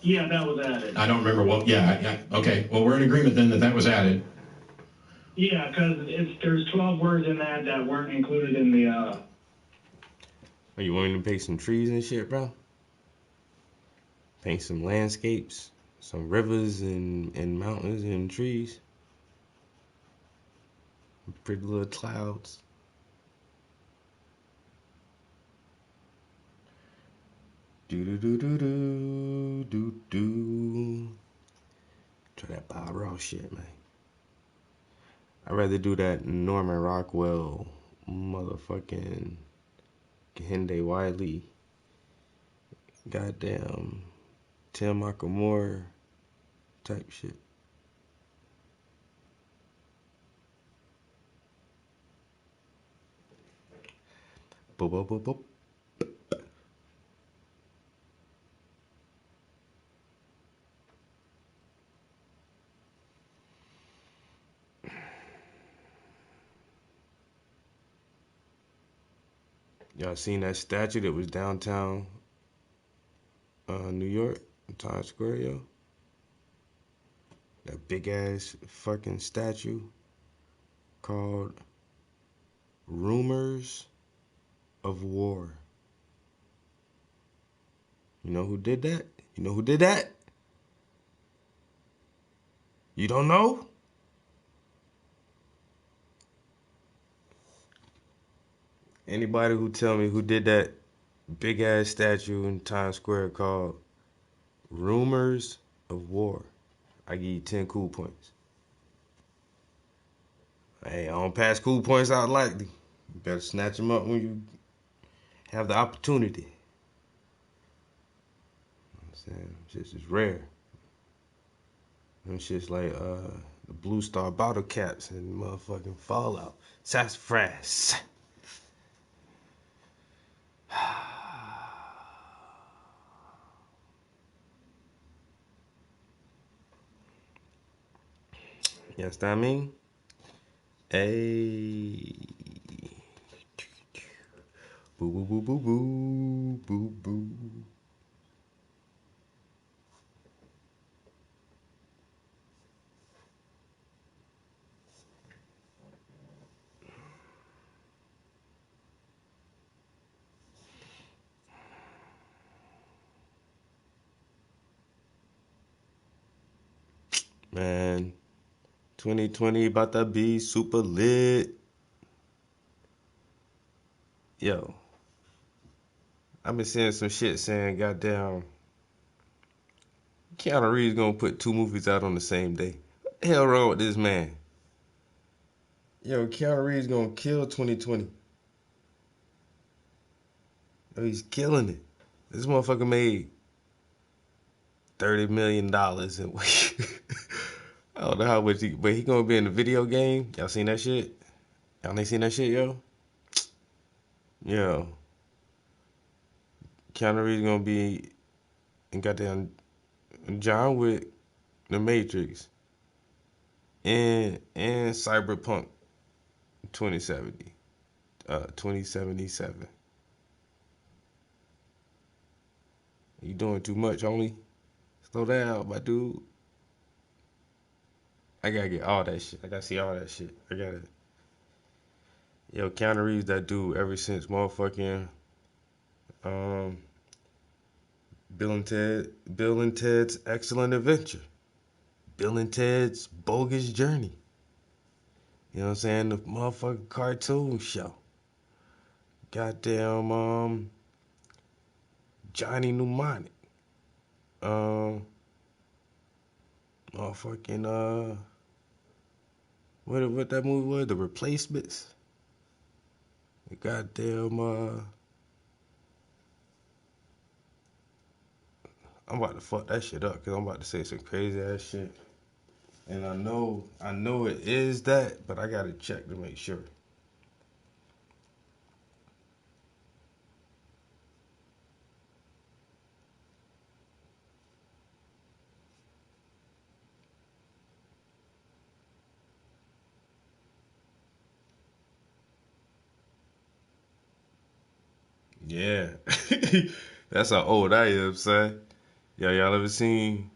Yeah, that was added. I don't remember what. Yeah. Okay. Well, we're in agreement then that was added. Yeah, because there's 12 words in that weren't included in the. Are you wanting to paint some trees and shit, bro? Paint some landscapes, some rivers and mountains and trees. Pretty little clouds. Do do do do do do do. Try that Bob Ross shit, man. I'd rather do that Norman Rockwell, motherfucking Kehinde Wiley, goddamn Tim Makamore type shit. Boop, boop, boop, boop. Y'all seen that statue that was downtown New York, Times Square, yo? That big ass fucking statue called Rumors of War. You know who did that? You know who did that? You don't know? Anybody who tell me who did that big ass statue in Times Square called Rumors of War, I give you 10 cool points. Hey, I don't pass cool points out lightly. You better snatch them up when you have the opportunity. You know what I'm saying? Shit is rare. Them shit's like the Blue Star bottle caps and motherfucking Fallout. Sassafras. Yes, that I mean? Hey. Boo boo boo boo boo boo boo. Man, 2020 about to be super lit. Yo, I've been seeing some shit saying, goddamn, Keanu Reeves gonna put 2 movies out on the same day. What the hell wrong with this man? Yo, Keanu Reeves gonna kill 2020. Yo, he's killing it. This motherfucker made $30 million and I don't know how much but he gonna be in the video game. Y'all seen that shit? Y'all ain't seen that shit, yo? Yo, Keanu Reeves gonna be in goddamn John Wick, The Matrix, and Cyberpunk 2077. You doing too much, homie. Slow down, my dude. I gotta get all that shit. I gotta see all that shit. I gotta. Yo, Keanu Reeves, that dude, ever since motherfucking Bill and Ted's Excellent Adventure, Bill and Ted's Bogus Journey. You know what I'm saying? The motherfucking cartoon show. Goddamn, Johnny Mnemonic. Motherfucking what that movie was? The Replacements. The goddamn I'm about to fuck that shit up because I'm about to say some crazy ass shit. And I know it is that, but I gotta check to make sure. Yeah. That's how old I am, son. Y'all ever seen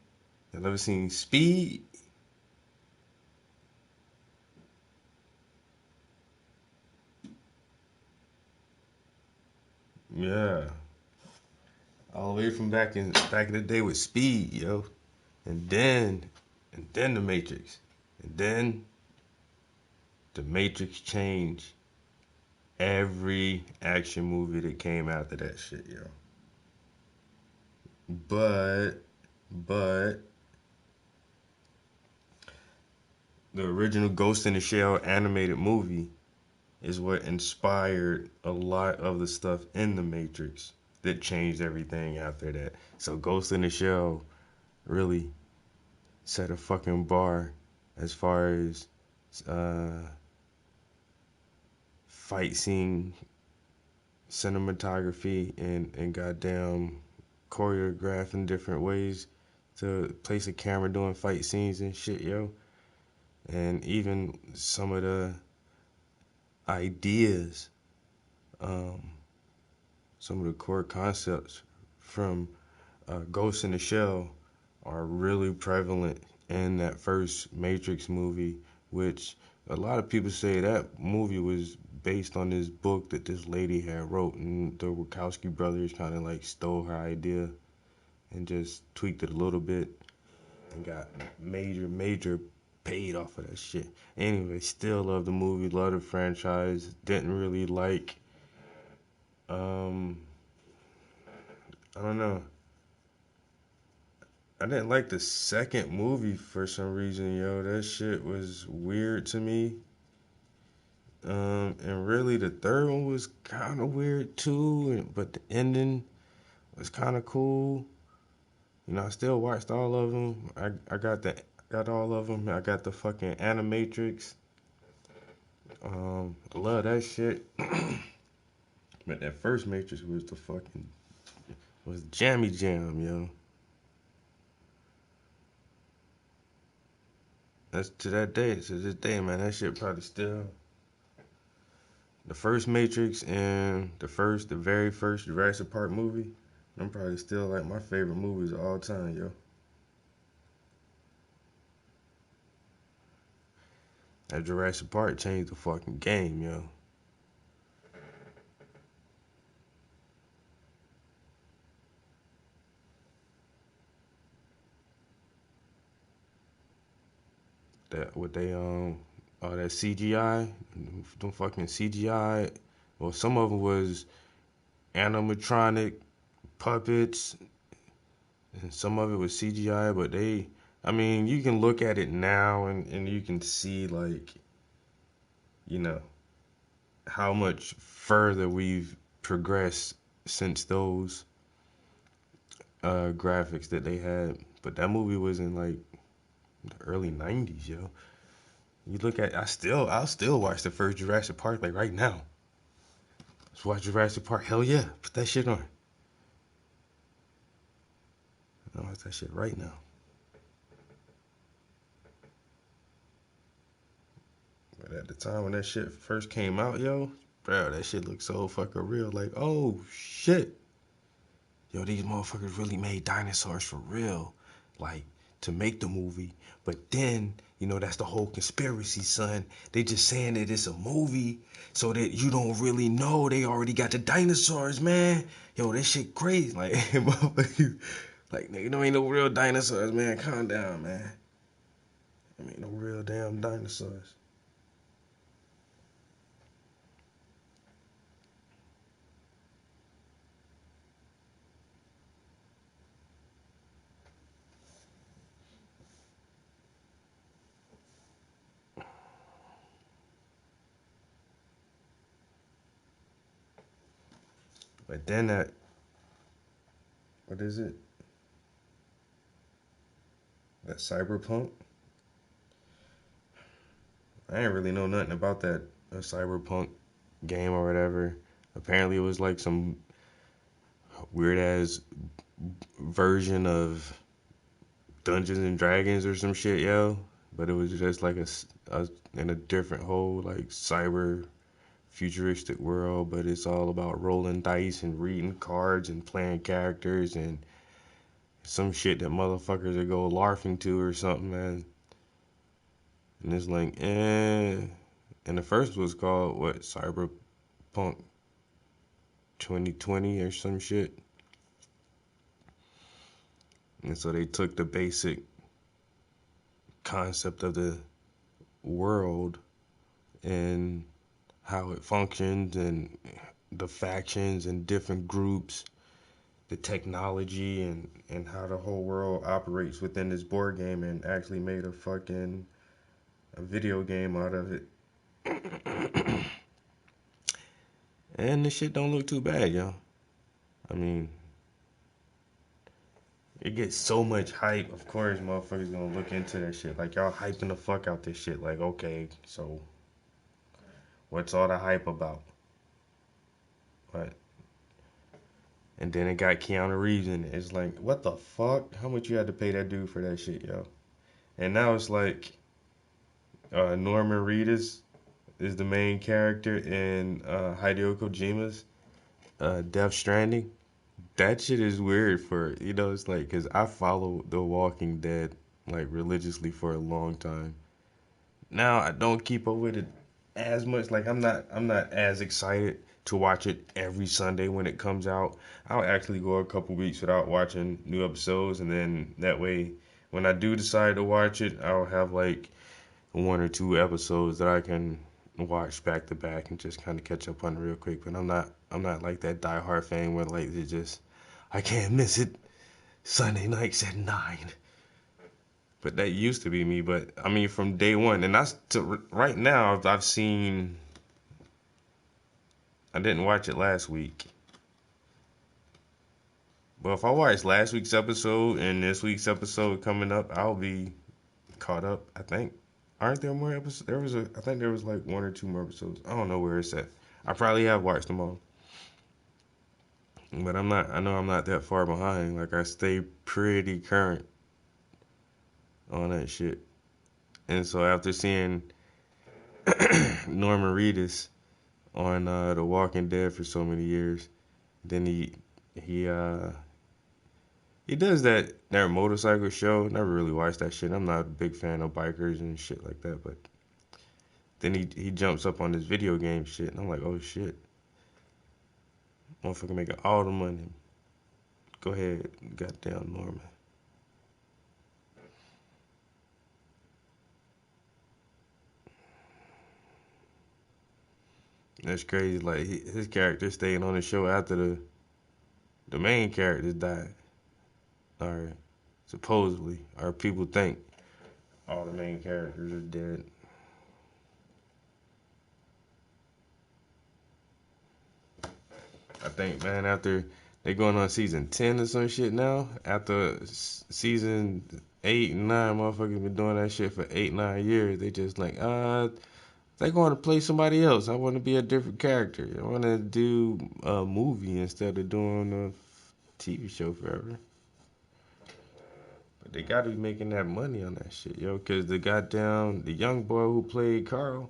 Speed? Yeah. All the way from back in the day with Speed, yo. And then The Matrix. And then The Matrix changed every action movie that came after that shit, yo. But the original Ghost in the Shell animated movie is what inspired a lot of the stuff in The Matrix that changed everything after that. So Ghost in the Shell really set a fucking bar as far as fight scene cinematography and goddamn choreographing different ways to place a camera doing fight scenes and shit, yo. And even some of the ideas, some of the core concepts from Ghost in the Shell are really prevalent in that first Matrix movie, which a lot of people say that movie was based on this book that this lady had wrote, and the Wachowski brothers kind of like stole her idea and just tweaked it a little bit and got major paid off of that shit. Anyway, still love the movie, love the franchise. Didn't really like, I don't know. I didn't like the second movie for some reason, yo. That shit was weird to me. And really the third one was kind of weird too, but the ending was kind of cool. You know, I still watched all of them. I got all of them. I got the fucking Animatrix. I love that shit. But that first Matrix was jammy jam, yo. That's to that day, to this day, man. That shit probably still the first Matrix and the very first Jurassic Park movie. I'm probably still like my favorite movies of all time, yo. That Jurassic Park changed the fucking game, yo. That what they all that CGI, them fucking CGI. Well, some of it was animatronic puppets, and some of it was CGI. But I mean, you can look at it now and you can see like, you know, how much further we've progressed since those graphics that they had. But that movie was in like the early 90s, yo. You look at, I'll still watch the first Jurassic Park like right now. Let's watch Jurassic Park. Hell yeah, put that shit on. I'll watch that shit right now. But at the time when that shit first came out, yo, bro, that shit looked so fucking real. Like, oh shit, yo, these motherfuckers really made dinosaurs for real. Like, to make the movie. But then, you know, that's the whole conspiracy, son. They just saying that it's a movie so that you don't really know they already got the dinosaurs, man. Yo, that shit crazy. Like, motherfuckers, like, nigga, there ain't no real dinosaurs, man. Calm down, man. There ain't no real damn dinosaurs. But then what is it? That Cyberpunk? I ain't really know nothing about that Cyberpunk game or whatever. Apparently it was like some weird ass version of Dungeons and Dragons or some shit, yo. But it was just like in a different whole like cyber futuristic world, but it's all about rolling dice and reading cards and playing characters and some shit that motherfuckers would go larfing to or something, man. And it's like, And the first was called, what, Cyberpunk 2020 or some shit. And so they took the basic concept of the world and how it functions and the factions and different groups, the technology and how the whole world operates within this board game, and actually made a video game out of it. And this shit don't look too bad, yo. I mean, it gets so much hype. Of course, motherfuckers gonna look into that shit. Like, y'all hyping the fuck out this shit. Like, okay, so what's all the hype about? What? And then it got Keanu Reeves in it. It's like, what the fuck? How much you had to pay that dude for that shit, yo? And now it's like, Norman Reedus is the main character in Hideo Kojima's Death Stranding. That shit is weird it's like, because I follow The Walking Dead, like, religiously for a long time. Now, I don't keep up with it as much. Like, I'm not as excited to watch it every Sunday when it comes out. I'll actually go a couple weeks without watching new episodes, and then that way, when I do decide to watch it, I'll have, like, 1 or 2 episodes that I can watch back to back and just kind of catch up on real quick. But I'm not like that diehard fan where like it just, I can't miss it Sunday nights at 9. But that used to be me. But I mean, from day one, and that's to right now. I've seen. I didn't watch it last week. But if I watch last week's episode and this week's episode coming up, I'll be caught up, I think. Aren't there more episodes? I think there was like 1 or 2 more episodes. I don't know where it's at. I probably have watched them all. But I know I'm not that far behind. Like, I stay pretty current on that shit. And so after seeing Norman Reedus on The Walking Dead for so many years, then he does that motorcycle show. Never really watched that shit. I'm not a big fan of bikers and shit like that, but then he jumps up on this video game shit, and I'm like, oh shit. Motherfucker making all the money. Go ahead, goddamn Norman. That's crazy. Like his character staying on the show after the main characters died. Or supposedly, or people think all the main characters are dead. I think, man, after they going on season 10 or some shit now, after season 8 and 9, motherfuckers been doing that shit for 8-9 years. They just like, they going to play somebody else. I want to be a different character. I want to do a movie instead of doing a TV show forever. But they got to be making that money on that shit, yo. Because the young boy who played Carl,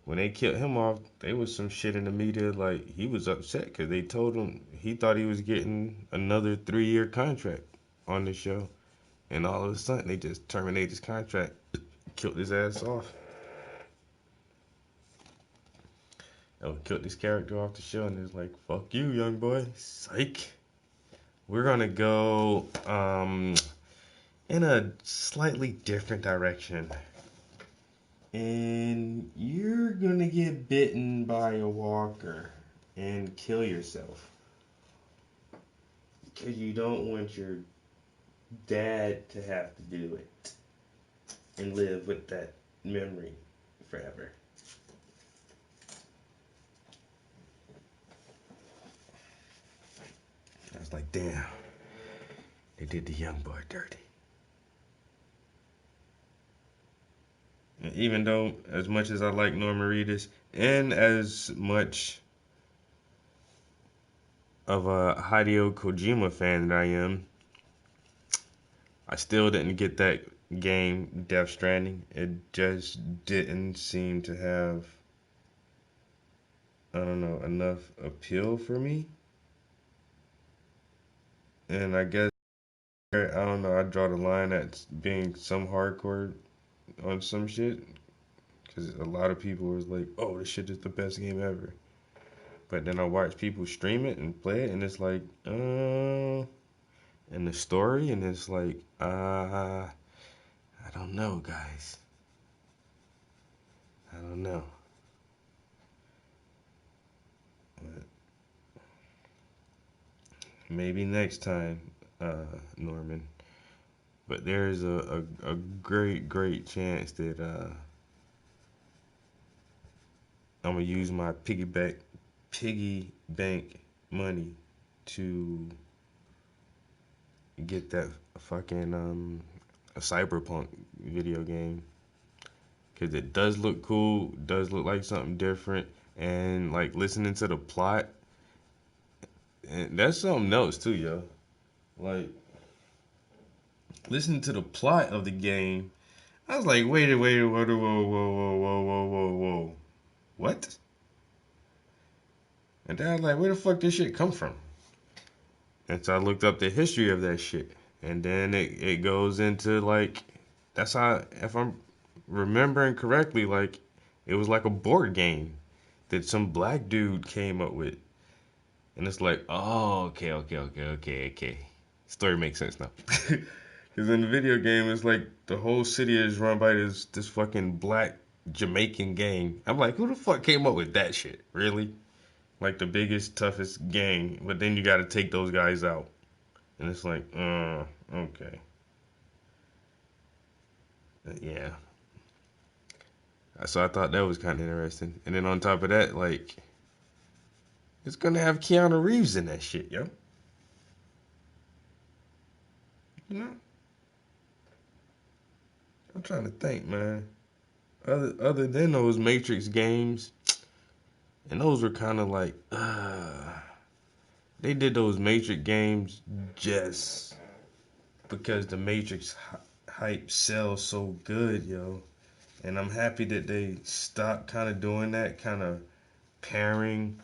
when they killed him off, there was some shit in the media like he was upset because they told him he thought he was getting another 3-year contract on the show. And all of a sudden, they just terminated his contract, killed his ass off. Killed this character off the show, and it's like, fuck you, young boy. Psych. We're gonna go in a slightly different direction. And you're gonna get bitten by a walker and kill yourself. Because you don't want your dad to have to do it and live with that memory forever. I was like, damn, they did the young boy dirty. And even though, as much as I like Norman Reedus, and as much of a Hideo Kojima fan that I am, I still didn't get that game, Death Stranding. It just didn't seem to have, I don't know, enough appeal for me. And I guess, I don't know, I draw the line at being some hardcore on some shit. Because a lot of people was like, oh, this shit is the best game ever. But then I watch people stream it and play it, and it's like, and the story, and it's like, I don't know, guys. I don't know. But maybe next time, Norman. But there's a great chance that I'm gonna use my piggy bank money to get that fucking a Cyberpunk video game, because it does look cool, does look like something different, and like listening to the plot, and that's something else too, yo. Like listening to the plot of the game, I was like, wait, whoa, what? And then I was like, where the fuck this shit come from? And so I looked up the history of that shit. And then it goes into like, that's how, if I'm remembering correctly, like it was like a board game that some black dude came up with. And it's like, oh, okay. Story makes sense now. Because in the video game, it's like the whole city is run by this fucking black Jamaican gang. I'm like, who the fuck came up with that shit? Really? Like the biggest, toughest gang, but then you got to take those guys out, and it's like, okay, yeah. So I thought that was kind of interesting, and then on top of that, like, it's gonna have Keanu Reeves in that shit, yo. You know, I'm trying to think, man. Other than those Matrix games. And those were kind of like, they did those Matrix games just because the Matrix hype sells so good, yo. And I'm happy that they stopped kind of doing that, kind of pairing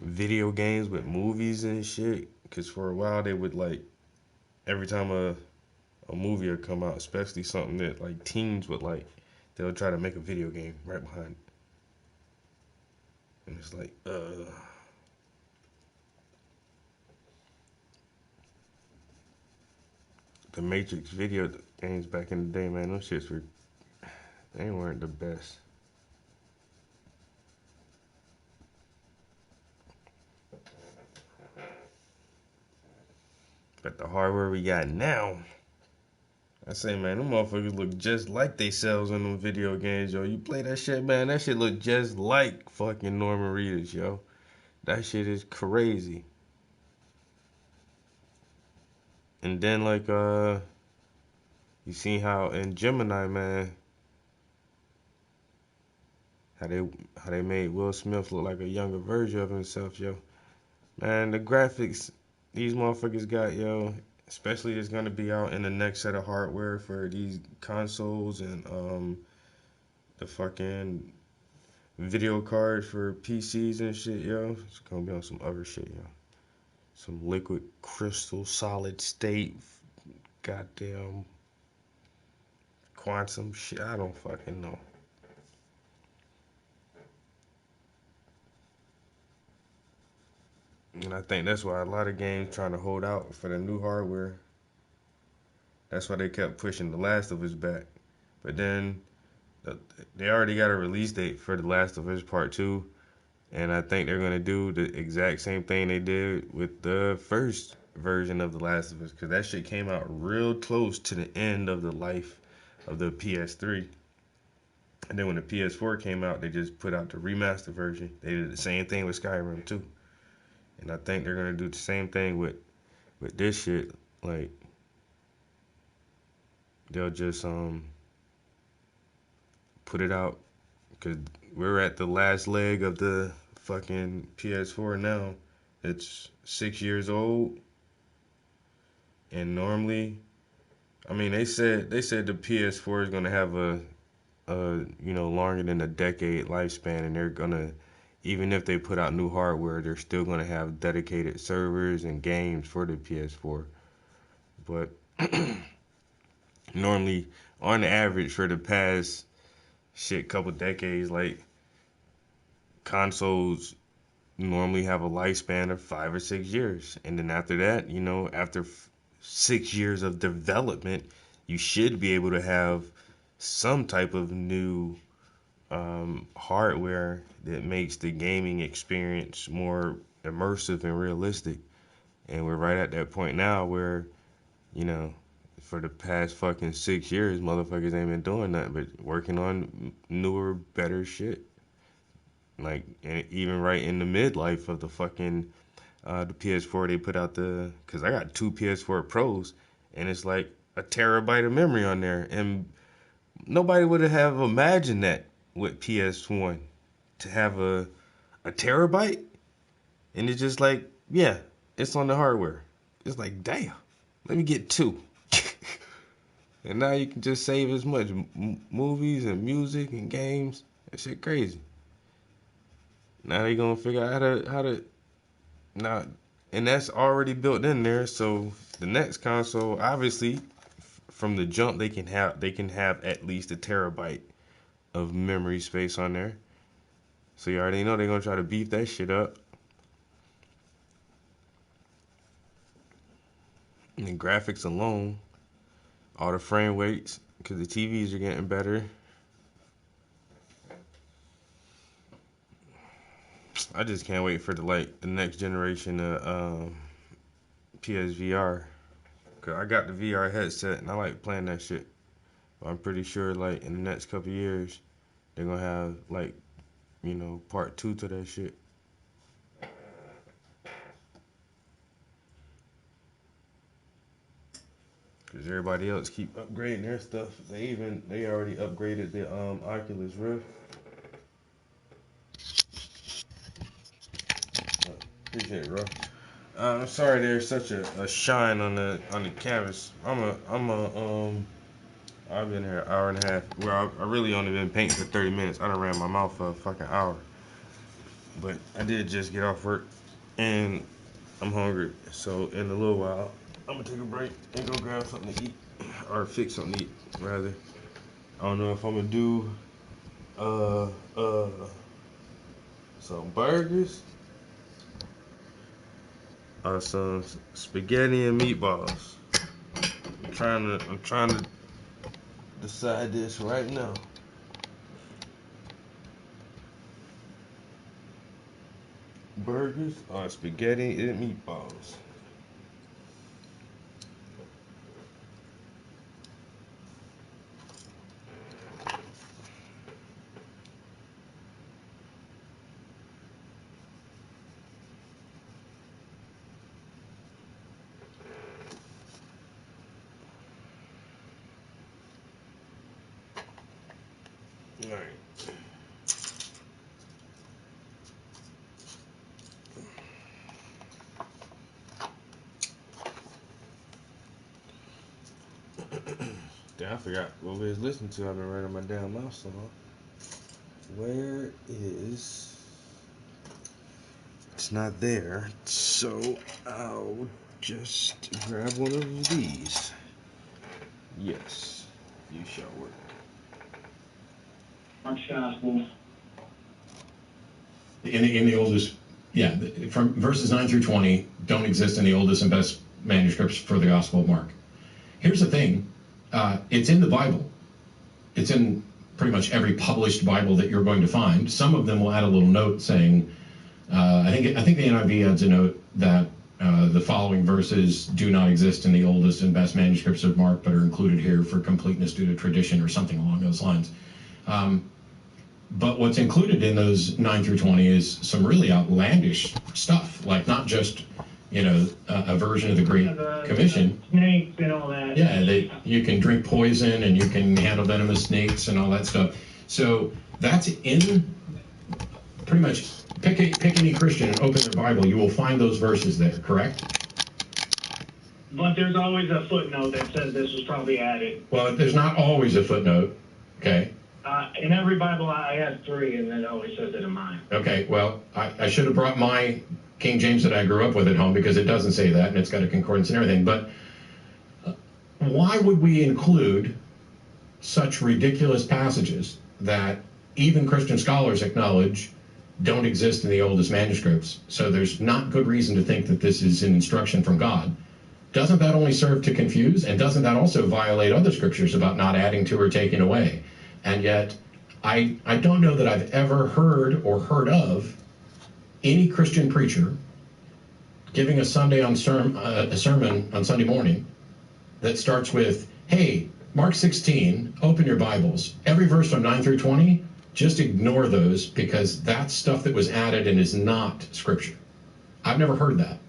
video games with movies and shit. Because for a while they would like, every time a movie would come out, especially something that like teens would like, they'll try to make a video game right behind it. And it's like, the Matrix video games back in the day, man, those shits were, they weren't the best. But the hardware we got now, I say, man, them motherfuckers look just like they sells in them video games, yo. You play that shit, man, that shit look just like fucking Norman Reedus, yo. That shit is crazy. And then, like, you seen how in Gemini, man, how they made Will Smith look like a younger version of himself, yo. Man, the graphics these motherfuckers got, yo, especially it's gonna be out in the next set of hardware for these consoles and the fucking video cards for PCs and shit, yo. It's gonna be on some other shit, yo. Some liquid crystal solid state goddamn quantum shit. I don't fucking know. And I think that's why a lot of games trying to hold out for the new hardware. That's why they kept pushing The Last of Us back. But then they already got a release date for The Last of Us Part 2. And I think they're going to do the exact same thing they did with the first version of The Last of Us. Because that shit came out real close to the end of the life of the PS3. And then when the PS4 came out, they just put out the remastered version. They did the same thing with Skyrim too. And I think they're gonna do the same thing with this shit. Like, they'll just put it out, because we're at the last leg of the fucking PS4 now. It's 6 years old, and normally, I mean, they said the PS4 is gonna have a longer than a decade lifespan, and they're gonna, even if they put out new hardware, they're still going to have dedicated servers and games for the PS4. But normally, on average, for the past couple decades, like, consoles normally have a lifespan of 5 or 6 years. And then after that, after 6 years of development, you should be able to have some type of new hardware that makes the gaming experience more immersive and realistic. And we're right at that point now where, for the past fucking 6 years, motherfuckers ain't been doing nothing but working on newer, better shit. Like, and even right in the midlife of the fucking the PS4, they put out because I got 2 PS4 Pros, and it's like a terabyte of memory on there, and nobody would have imagined that with PS1 to have a terabyte. And it's just like, yeah, it's on the hardware. It's like, damn, let me get 2. And now you can just save as much movies and music and games. That shit crazy. Now they gonna figure out how to now, and that's already built in there. So the next console, obviously, from the jump, they can have at least a terabyte of memory space on there. So you already know they're gonna try to beef that shit up. And the graphics alone, all the frame rates, because the TVs are getting better. I just can't wait for the next generation of PSVR. Cause I got the VR headset and I like playing that shit. But I'm pretty sure in the next couple of years they're gonna have part 2 to that shit. Cause everybody else keep upgrading their stuff. They already upgraded the Oculus Rift. Appreciate it, bro. I'm sorry there's such a shine on the canvas. I'm a I've been here an hour and a half. Well, I really only been painting for 30 minutes. I done ran my mouth for a fucking hour. But I did just get off work, and I'm hungry. So in a little while, I'm gonna take a break and go grab something to eat, or fix something to eat, rather. I don't know if I'm gonna do some burgers or some spaghetti and meatballs. I'm trying to decide this right now. Burgers or spaghetti and meatballs. All right. Damn, I forgot what we was listening to. I've been writing my damn mouth song. Where is... It's not there, so I'll just grab one of these. Yes, you shall work. Gospel. In the oldest, yeah, from verses 9 through 20 don't exist in the oldest and best manuscripts for the Gospel of Mark. Here's the thing, it's in the Bible. It's in pretty much every published Bible that you're going to find. Some of them will add a little note saying, I think the NIV adds a note that the following verses do not exist in the oldest and best manuscripts of Mark, but are included here for completeness due to tradition or something along those lines. But what's included in those 9 through 20 is some really outlandish stuff, like not just, a version of the Great Commission. Snakes and all that. Yeah, you can drink poison and you can handle venomous snakes and all that stuff. So that's in pretty much, pick any Christian and open their Bible, you will find those verses there, correct? But there's always a footnote that says this was probably added. Well, there's not always a footnote, okay? In every Bible, I have 3, and it always says it in mine. Okay, well, I should have brought my King James that I grew up with at home because it doesn't say that, and it's got a concordance and everything. But why would we include such ridiculous passages that even Christian scholars acknowledge don't exist in the oldest manuscripts? So there's not good reason to think that this is an instruction from God. Doesn't that only serve to confuse? And doesn't that also violate other scriptures about not adding to or taking away? And yet, I don't know that I've ever heard or heard of any Christian preacher giving a sermon on Sunday morning that starts with, hey, Mark 16, open your Bibles. Every verse from 9 through 20, just ignore those because that's stuff that was added and is not Scripture. I've never heard that.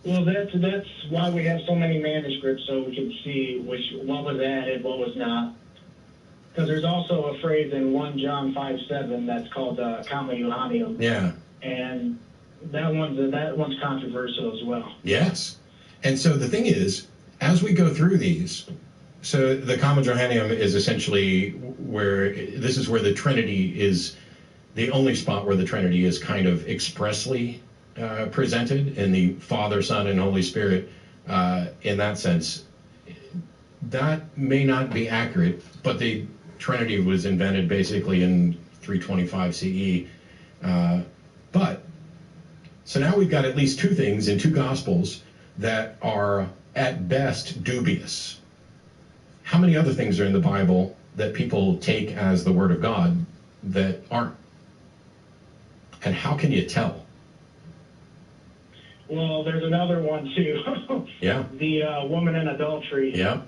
Well, that's why we have so many manuscripts, so we can see what was added, what was not. Because there's also a phrase in 1 John 5:7 that's called Kama Johannium. Yeah. And that one's controversial as well. Yes. And so the thing is, as we go through these, so the Kama Johannium is essentially where the Trinity is the only spot where the Trinity is kind of expressly presented in the Father, Son, and Holy Spirit. In that sense, that may not be accurate, but the Trinity was invented basically in 325 CE. So now we've got at least 2 things in 2 Gospels that are at best dubious. How many other things are in the Bible that people take as the Word of God that aren't? And how can you tell? Well, there's another one too. Yeah. The woman in adultery. Yeah.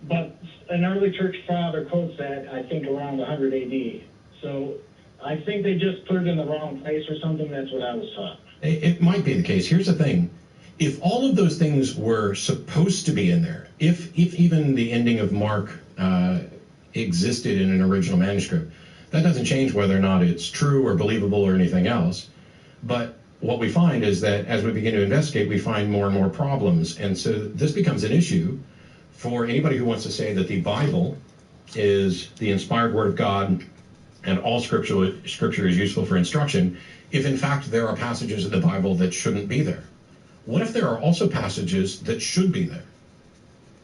But an early church father quotes that, I think, around 100 AD. So I think they just put it in the wrong place or something. That's what I was taught. It might be the case. Here's the thing. If all of those things were supposed to be in there, if even the ending of Mark existed in an original manuscript, that doesn't change whether or not it's true or believable or anything else. But what we find is that as we begin to investigate, we find more and more problems. And so this becomes an issue for anybody who wants to say that the Bible is the inspired word of God and all scripture is useful for instruction, if in fact there are passages in the Bible that shouldn't be there? What if there are also passages that should be there?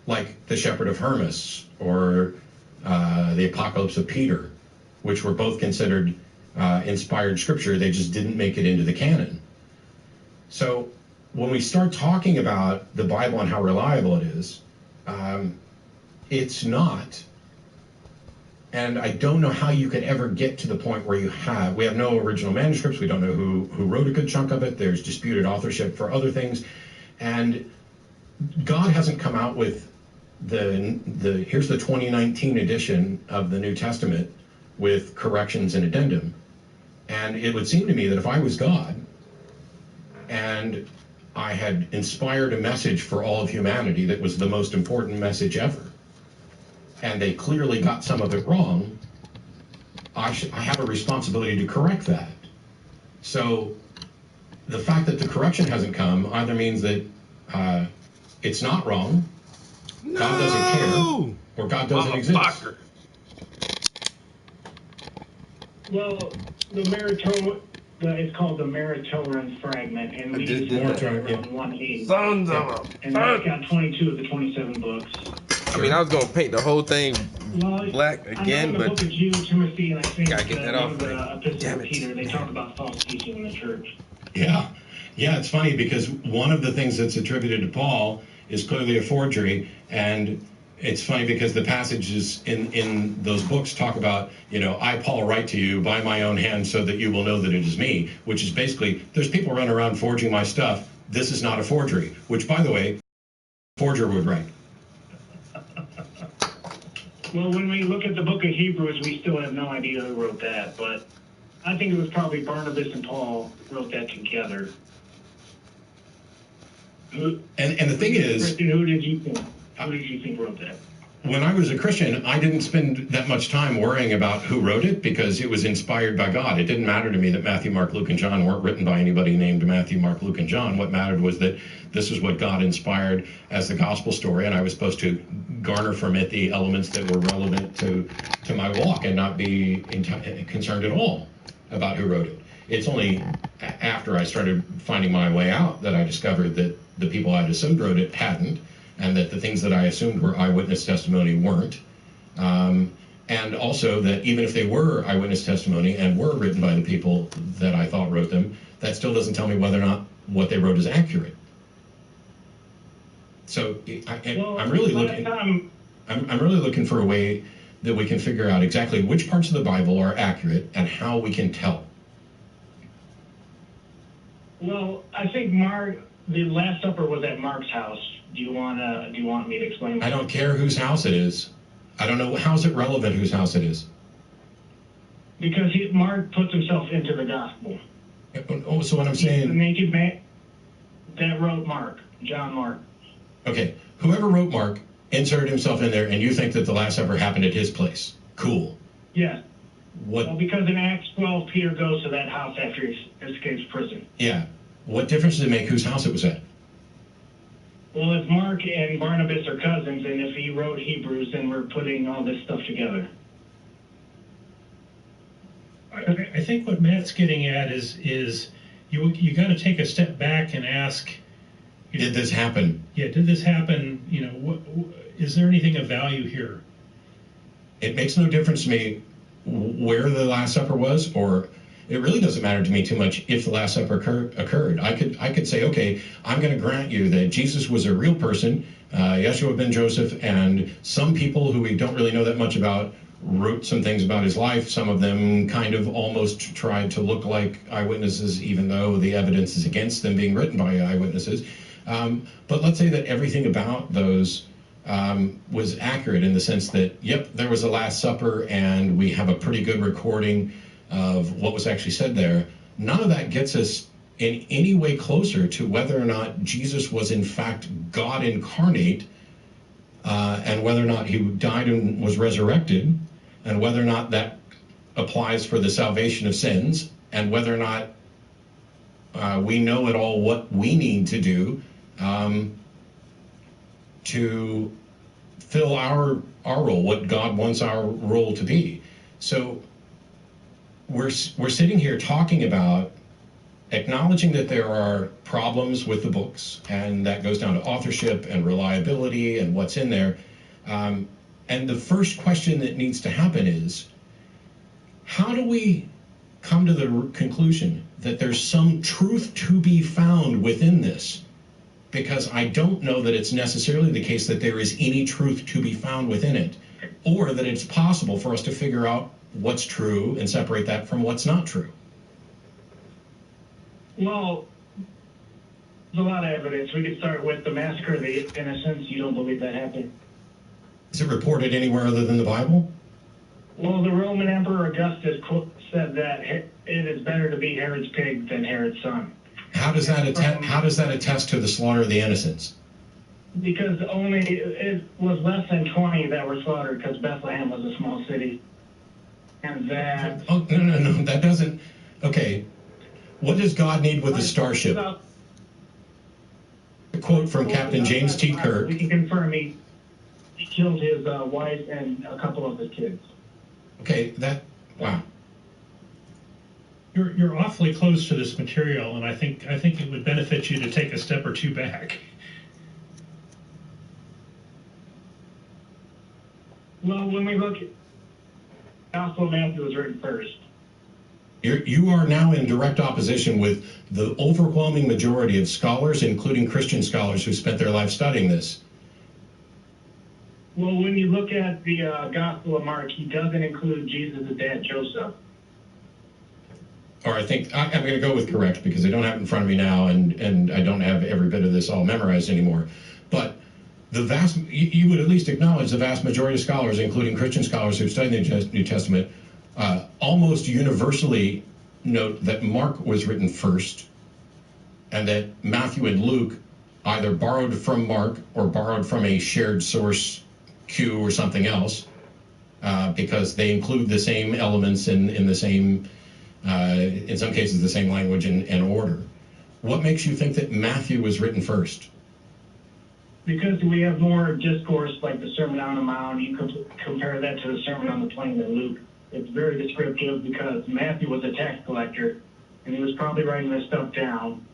Like the Shepherd of Hermas or the Apocalypse of Peter, which were both considered inspired scripture. They just didn't make it into the canon. So when we start talking about the Bible and how reliable it is, it's not. And I don't know how you could ever get to the point where we have no original manuscripts. We don't know who wrote a good chunk of it. There's disputed authorship for other things. And God hasn't come out with here's the 2019 edition of the New Testament with corrections and addendum. And it would seem to me that if I was God and I had inspired a message for all of humanity that was the most important message ever, and they clearly got some of it wrong, I have a responsibility to correct that. So the fact that the correction hasn't come either means that it's not wrong, God doesn't care, or God doesn't exist. Well, it's called the Meritorian fragment, and we use it around 180. Sons of a and that's got 22 of the 27 books. I mean, I was gonna paint the whole thing black again, I know in the but book of Jude, Timothy, and I think gotta get that off. the Epistle of Peter, they talk about false teaching in the church. Yeah, it's funny because one of the things that's attributed to Paul is clearly a forgery, and it's funny because the passages in those books talk about, I, Paul, write to you by my own hand so that you will know that it is me, which is basically, there's people running around forging my stuff. This is not a forgery, which, by the way, forger would write. Well, when we look at the book of Hebrews, we still have no idea who wrote that, but I think it was probably Barnabas and Paul wrote that together. And the thing is, Kristen, who did you think wrote that? When I was a Christian, I didn't spend that much time worrying about who wrote it because it was inspired by God. It didn't matter to me that Matthew, Mark, Luke, and John weren't written by anybody named Matthew, Mark, Luke, and John. What mattered was that this is what God inspired as the gospel story, and I was supposed to garner from it the elements that were relevant to my walk and not be concerned at all about who wrote it. It's only after I started finding my way out that I discovered that the people I'd assumed wrote it hadn't, and that the things that I assumed were eyewitness testimony weren't. And also that even if they were eyewitness testimony and were written by the people that I thought wrote them, that still doesn't tell me whether or not what they wrote is accurate. So I'm really looking for a way that we can figure out exactly which parts of the Bible are accurate and how we can tell. Well, I think the Last Supper was at Mark's house. Do you want me to explain that? I don't care whose house it is. I don't know. How's it relevant whose house it is? Because Mark puts himself into the gospel. Oh, so what I'm saying... The naked man that wrote Mark, John Mark. Okay, whoever wrote Mark inserted himself in there, and you think that the Last Supper happened at his place. Cool. Yeah. What? Well, because in Acts 12, Peter goes to that house after he escapes prison. Yeah. What difference does it make whose house it was at? Well, if Mark and Barnabas are cousins, and if he wrote Hebrews, then we're putting all this stuff together. I think what Matt's getting at is you got to take a step back and ask, did this happen? Yeah, did this happen? Is there anything of value here? It makes no difference to me where the Last Supper was, or it really doesn't matter to me too much if the Last Supper occurred. I could say, okay, I'm going to grant you that Jesus was a real person, Yeshua ben Joseph, and some people who we don't really know that much about wrote some things about his life. Some of them kind of almost tried to look like eyewitnesses, even though the evidence is against them being written by eyewitnesses. But let's say that everything about those was accurate in the sense that, yep, there was a Last Supper, and we have a pretty good recording of what was actually said there. None of that gets us in any way closer to whether or not Jesus was in fact God incarnate, and whether or not he died and was resurrected, and whether or not that applies for the salvation of sins, and whether or not we know at all what we need to do to fulfill our role, what God wants our role to be. So we're sitting here talking about acknowledging that there are problems with the books, and that goes down to authorship and reliability and what's in there. And the first question that needs to happen is, how do we come to the conclusion that there's some truth to be found within this? Because I don't know that it's necessarily the case that there is any truth to be found within it, or that it's possible for us to figure out what's true and separate that from what's not true. Well, there's a lot of evidence. We could start with the massacre of the innocents. You don't believe that happened? Is it reported anywhere other than the Bible? Well, the Roman Emperor Augustus said that it is better to be Herod's pig than Herod's son. How does that attest to the slaughter of the innocents? Because it was less than 20 that were slaughtered, because Bethlehem was a small city. And that... Oh, no, that doesn't... Okay, what does God need with the starship? A quote from Captain James T. Kirk. We can confirm he killed his wife and a couple of his kids. Okay, wow. You're awfully close to this material, and I think it would benefit you to take a step or two back. Well, when we look at Gospel of Matthew was written first. You are now in direct opposition with the overwhelming majority of scholars, including Christian scholars who spent their life studying this. Well, when you look at the Gospel of Mark, he doesn't include Jesus' dad, Joseph. Or I think I'm going to go with correct, because I don't have it in front of me now, and I don't have every bit of this all memorized anymore. But you would at least acknowledge the vast majority of scholars, including Christian scholars who study the New Testament, almost universally note that Mark was written first, and that Matthew and Luke either borrowed from Mark or borrowed from a shared source Q or something else, because they include the same elements in the same, in some cases, the same language and order. What makes you think that Matthew was written first? Because we have more discourse, like the Sermon on the Mount. You can compare that to the Sermon on the Plain in Luke. It's very descriptive, because Matthew was a tax collector, and he was probably writing this stuff down.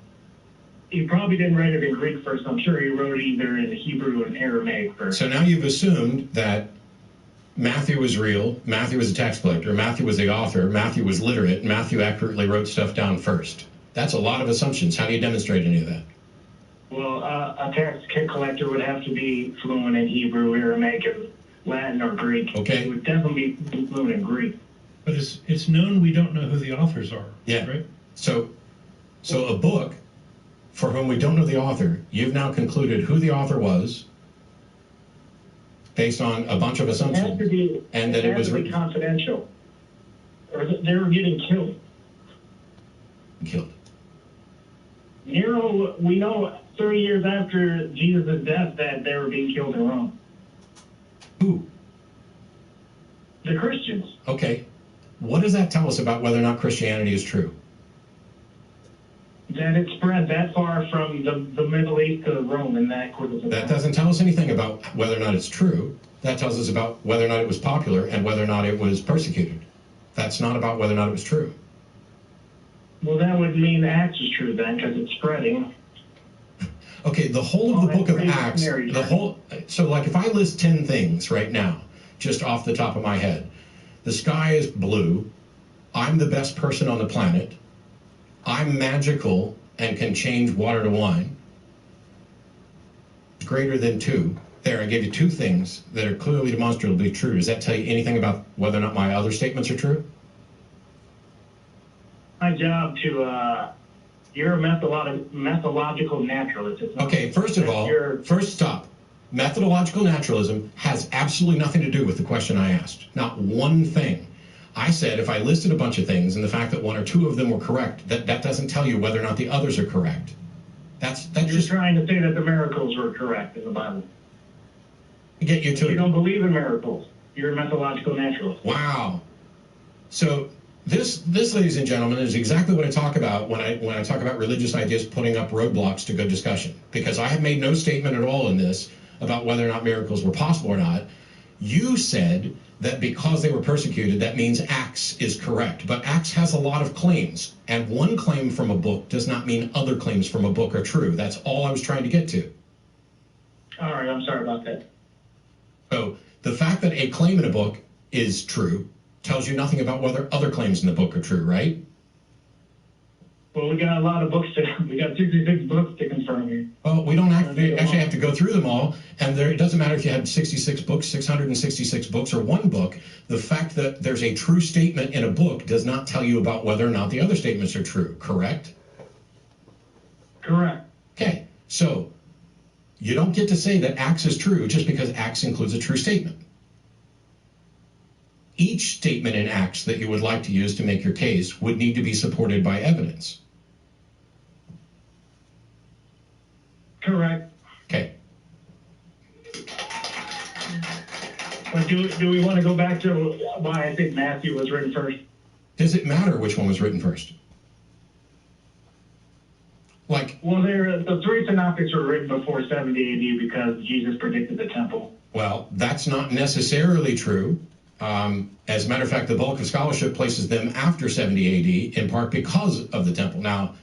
He probably didn't write it in Greek first. I'm sure he wrote it either in Hebrew and Aramaic first. So now you've assumed that Matthew was real, Matthew was a tax collector, Matthew was the author, Matthew was literate, Matthew accurately wrote stuff down first. That's a lot of assumptions. How do you demonstrate any of that? Well, a tax collector would have to be fluent in Hebrew, Aramaic, and Latin or Greek. Okay. He would definitely be fluent in Greek. But it's known we don't know who the authors are. Yeah. Right? So a book for whom we don't know the author, you've now concluded who the author was based on a bunch of assumptions, and that it was written confidential, or they were getting killed. Killed. Nero, we know 30 years after Jesus' death that they were being killed in Rome. Who? The Christians. Okay. What does that tell us about whether or not Christianity is true? That it spread that far from the Middle East to Rome in that quarter. That doesn't tell us anything about whether or not it's true. That tells us about whether or not it was popular and whether or not it was persecuted. That's not about whether or not it was true. Well, that would mean Acts is true then, because it's spreading. Okay, the whole of the book of Acts, so like if I list 10 things right now, just off the top of my head, the sky is blue, I'm the best person on the planet, I'm magical and can change water to wine, greater than 2. There, I gave you 2 things that are clearly demonstrably true. Does that tell you anything about whether or not my other statements are true? My job to, you're a methodological naturalist. Okay, first of all, first stop. Methodological naturalism has absolutely nothing to do with the question I asked. Not one thing. I said if I listed a bunch of things and the fact that 1 or 2 of them were correct, that doesn't tell you whether or not the others are correct. That's You're just trying to say that the miracles were correct in the Bible. Get you to You don't believe in miracles. You're a methodological naturalist. Wow. So this, ladies and gentlemen, is exactly what I talk about when I talk about religious ideas putting up roadblocks to good discussion. Because I have made no statement at all in this about whether or not miracles were possible or not. You said that because they were persecuted, that means Acts is correct. But Acts has a lot of claims, and one claim from a book does not mean other claims from a book are true. That's all I was trying to get to. All right, I'm sorry about that. So the fact that a claim in a book is true tells you nothing about whether other claims in the book are true, right? Well, we got a lot of books we got 66 books to confirm here. Well, we don't actually have to go through them all, and it doesn't matter if you had 66 books, 666 books, or one book. The fact that there's a true statement in a book does not tell you about whether or not the other statements are true, correct? Correct. Okay, so you don't get to say that Acts is true just because Acts includes a true statement. Each statement in Acts that you would like to use to make your case would need to be supported by evidence. Correct. Okay. But do we want to go back to why I think Matthew was written first? Does it matter which one was written first? Well, the three synoptics were written before 70 AD because Jesus predicted the temple. Well, that's not necessarily true. As a matter of fact, the bulk of scholarship places them after 70 AD, in part because of the temple. Now,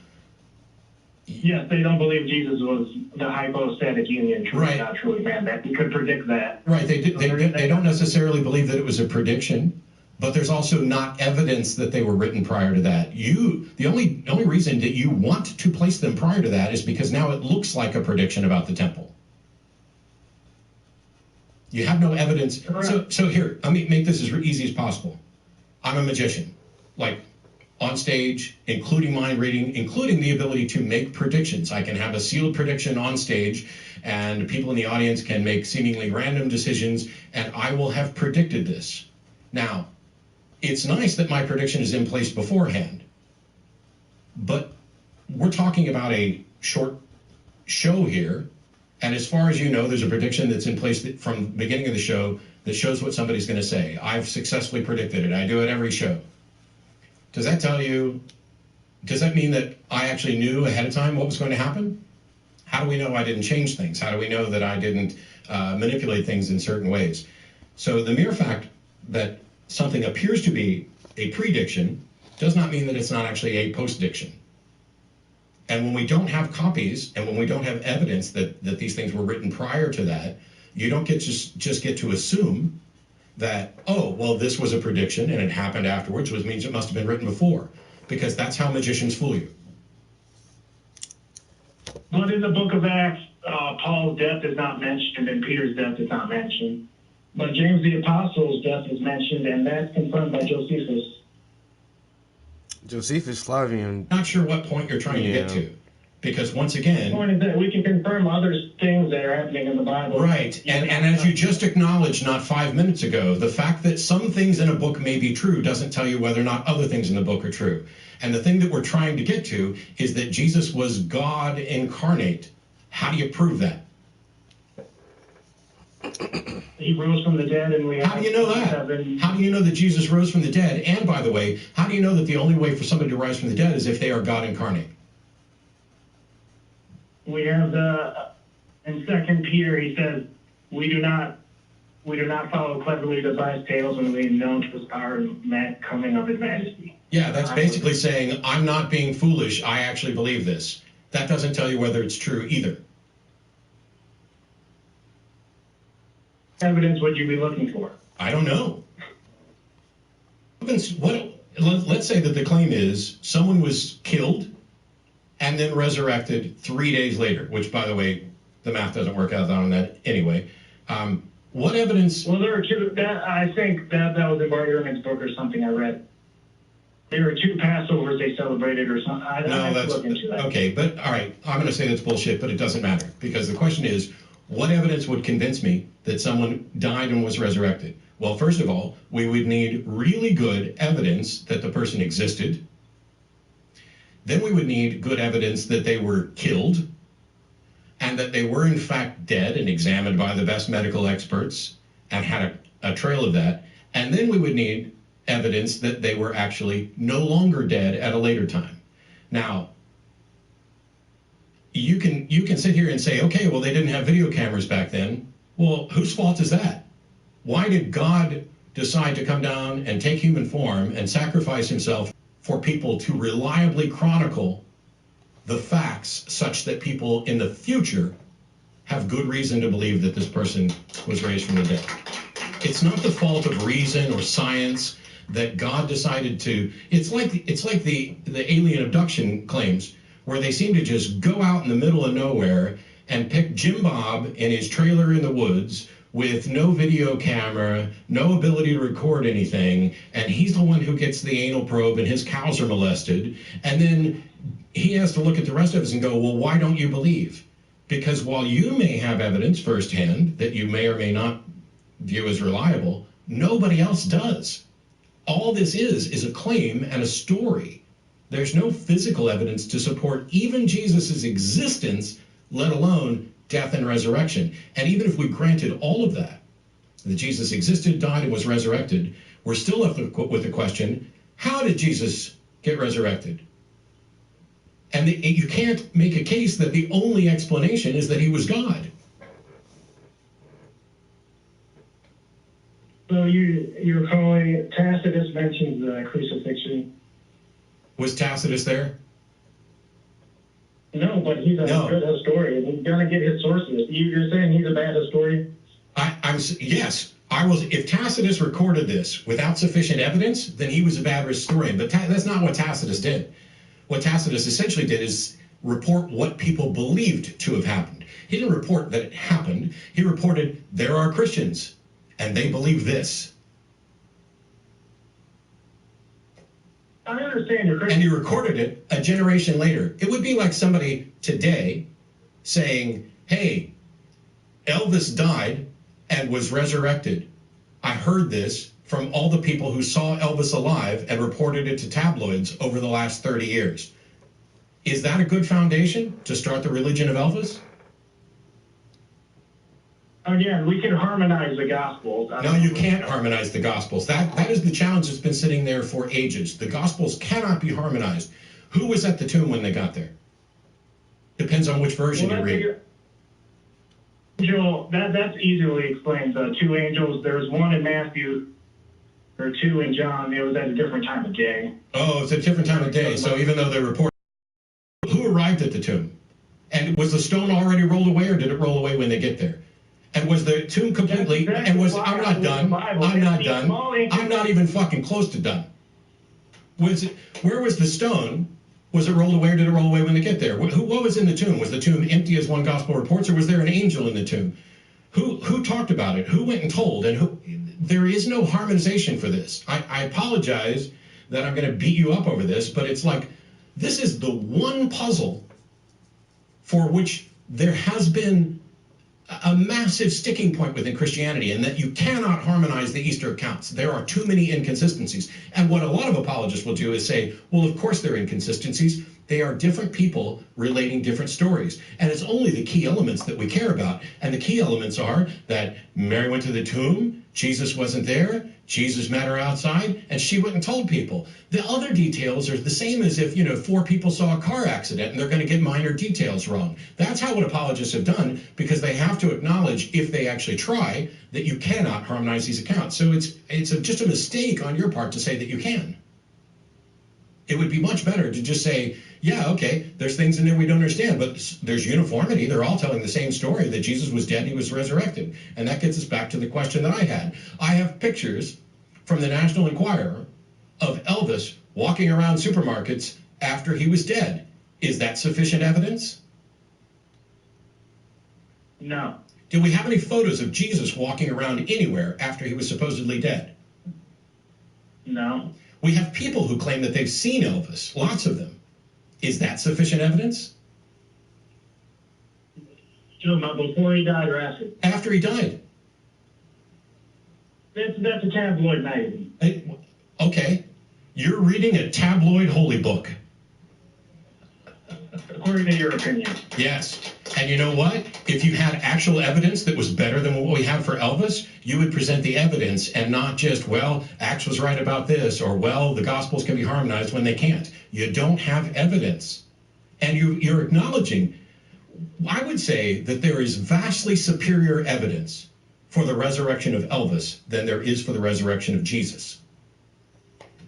yes, they don't believe Jesus was the hypostatic union, truly, not truly man. That we could predict that. Right, they don't necessarily believe that it was a prediction, but there's also not evidence that they were written prior to that. The only reason that you want to place them prior to that is because now it looks like a prediction about the temple. You have no evidence. So here, let me make this as easy as possible. I'm a magician, like on stage, including mind reading, including the ability to make predictions. I can have a sealed prediction on stage, and people in the audience can make seemingly random decisions, and I will have predicted this. Now, it's nice that my prediction is in place beforehand, but we're talking about a short show here. And as far as you know, there's a prediction that's in place from the beginning of the show that shows what somebody's going to say. I've successfully predicted it. I do it every show. Does that mean that I actually knew ahead of time what was going to happen? How do we know I didn't change things? How do we know that I didn't manipulate things in certain ways? So the mere fact that something appears to be a prediction does not mean that it's not actually a post-diction. And when we don't have copies, and when we don't have evidence that these things were written prior to that, you don't just get to assume that, oh, well, this was a prediction and it happened afterwards, which means it must have been written before, because that's how magicians fool you. But in the book of Acts, Paul's death is not mentioned and Peter's death is not mentioned. But James the Apostle's death is mentioned, and that's confirmed by Josephus. Josephus Flavian. Not sure what point you're trying to get to, because once again, the point is that we can confirm other things that are happening in the Bible. Right, and as you just acknowledged not 5 minutes ago, the fact that some things in a book may be true doesn't tell you whether or not other things in the book are true. And the thing that we're trying to get to is that Jesus was God incarnate. How do you prove that? He rose from the dead, and we have... How do you know that? How do you know that Jesus rose from the dead? And by the way, how do you know that the only way for somebody to rise from the dead is if they are God incarnate? We have in 2 Peter, he says, we do not follow cleverly devised tales when we know to his power and coming of his majesty. Yeah, that's basically saying, I'm not being foolish, I actually believe this. That doesn't tell you whether it's true either. Evidence would you be looking for? I don't know. Let's say that the claim is someone was killed and then resurrected 3 days later, which, by the way, the math doesn't work out on that anyway. What evidence? Well, there are two. I think that was in Bart Ehrman's book or something I read. There were 2 Passovers they celebrated or something. I have to look into that. Okay, but all right, I'm going to say that's bullshit, but it doesn't matter, because the question is, what evidence would convince me that someone died and was resurrected? Well, first of all, we would need really good evidence that the person existed. Then we would need good evidence that they were killed and that they were in fact dead and examined by the best medical experts and had a trail of that. And then we would need evidence that they were actually no longer dead at a later time. Now, you can sit here and say, okay, well, they didn't have video cameras back then. Well, whose fault is that? Why did God decide to come down and take human form and sacrifice himself for people to reliably chronicle the facts such that people in the future have good reason to believe that this person was raised from the dead? It's not the fault of reason or science that God decided to. It's like the alien abduction claims, where they seem to just go out in the middle of nowhere and pick Jim Bob in his trailer in the woods with no video camera, no ability to record anything, and he's the one who gets the anal probe and his cows are molested, and then he has to look at the rest of us and go, well, why don't you believe? Because while you may have evidence firsthand that you may or may not view as reliable, nobody else does. All this is a claim and a story. There's no physical evidence to support even Jesus's existence, let alone death and resurrection. And even if we granted all of that Jesus existed, died, and was resurrected, we're still left with the question, how did Jesus get resurrected? And you can't make a case that the only explanation is that he was God. So you're calling, Tacitus mentions the crucifixion. Was Tacitus there? No, but he's a good historian. He's gonna get his sources. You're saying he's a bad historian? Yes. If Tacitus recorded this without sufficient evidence, then he was a bad historian. But that's not what Tacitus did. What Tacitus essentially did is report what people believed to have happened. He didn't report that it happened. He reported there are Christians, and they believe this. I understand you're Christian. And he recorded it a generation later. It would be like somebody today saying, hey, Elvis died and was resurrected. I heard this from all the people who saw Elvis alive and reported it to tabloids over the last 30 years. Is that a good foundation to start the religion of Elvis? Again, we can harmonize the Gospels. No, you can't harmonize the Gospels. That is the challenge that's been sitting there for ages. The Gospels cannot be harmonized. Who was at the tomb when they got there? Depends on which version you read. Joel, that's easily explained. The two angels, there's one in Matthew, or two in John. It was at a different time of day. Oh, it's a different time of day. So even though they report, who arrived at the tomb? And was the stone already rolled away, or did it roll away when they get there? And was the tomb completely, I'm not done. I'm not even fucking close to done. Where was the stone? Was it rolled away, or did it roll away when they get there? What was in the tomb? Was the tomb empty as one gospel reports, or was there an angel in the tomb? Who talked about it? Who went and told? And there is no harmonization for this. I apologize that I'm going to beat you up over this, but it's like, this is the one puzzle for which there has been a massive sticking point within Christianity, and that you cannot harmonize the Easter accounts. There are too many inconsistencies. And what a lot of apologists will do is say, well, of course there are inconsistencies. They are different people relating different stories. And it's only the key elements that we care about. And the key elements are that Mary went to the tomb, Jesus wasn't there, Jesus met her outside, and she went and told people. The other details are the same as if, 4 people saw a car accident and they're going to get minor details wrong. That's how what apologists have done, because they have to acknowledge, if they actually try, that you cannot harmonize these accounts. So it's just a mistake on your part to say that you can. It would be much better to just say, yeah, okay, there's things in there we don't understand, but there's uniformity. They're all telling the same story, that Jesus was dead, he was resurrected. And that gets us back to the question that I had. I have pictures from the National Enquirer of Elvis walking around supermarkets after he was dead. Is that sufficient evidence? No. Do we have any photos of Jesus walking around anywhere after he was supposedly dead? No. We have people who claim that they've seen Elvis, lots of them. Is that sufficient evidence? Before he died or after? After he died. That's a tabloid magazine. Okay. You're reading a tabloid holy book. According to your opinion. Yes. And you know what? If you had actual evidence that was better than what we have for Elvis, you would present the evidence and not just, well, Acts was right about this, or, well, the Gospels can be harmonized when they can't. You don't have evidence. And you're acknowledging, I would say that there is vastly superior evidence for the resurrection of Elvis than there is for the resurrection of Jesus.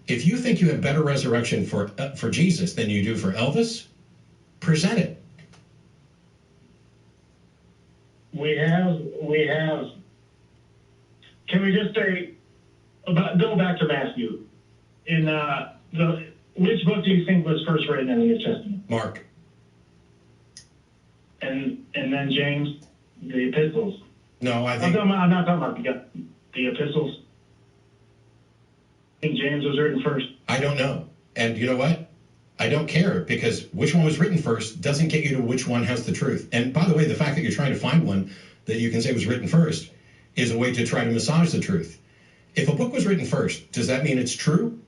If you think you have better resurrection for Jesus than you do for Elvis, present it. We have. Can we just say go back to Matthew? In which book do you think was first written in the New Testament? Mark. And then James, the epistles. No, I think I'm not talking about the epistles. I think James was written first. I don't know. And you know what? I don't care, because which one was written first doesn't get you to which one has the truth. And by the way, the fact that you're trying to find one that you can say was written first is a way to try to massage the truth. If a book was written first, does that mean it's true?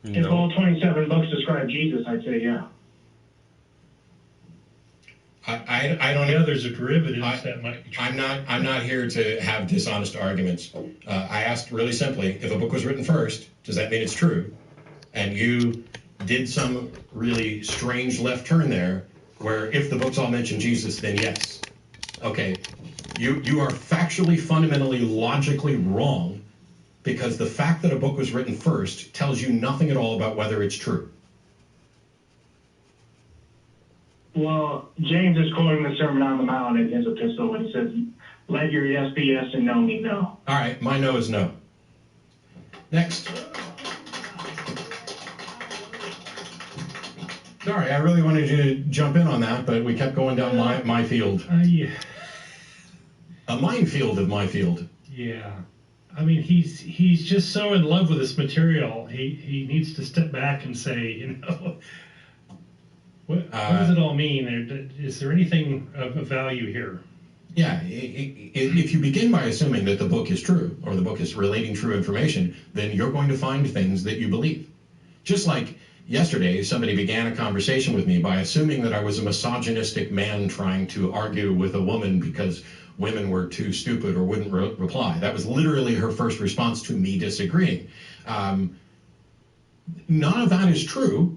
If all 27 books describe Jesus, I'd say yeah. I don't know. There's a derivative that might be true. I'm not here to have dishonest arguments. I asked really simply, if a book was written first, does that mean it's true? And you did some really strange left turn there, where if the books all mention Jesus, then yes. Okay, you are factually, fundamentally, logically wrong, because the fact that a book was written first tells you nothing at all about whether it's true. Well, James is quoting the Sermon on the Mount in his epistle when he says, "Let your yes be yes and no be no." All right, my no is no. Next. Sorry, I really wanted you to jump in on that, but we kept going down my field. Yeah. A minefield of my field. Yeah. I mean, he's just so in love with this material. He needs to step back and say, what does it all mean? Is there anything of value here? Yeah, if you begin by assuming that the book is true, or the book is relating true information, then you're going to find things that you believe. Just like yesterday, somebody began a conversation with me by assuming that I was a misogynistic man trying to argue with a woman because women were too stupid or wouldn't reply. That was literally her first response to me disagreeing. None of that is true.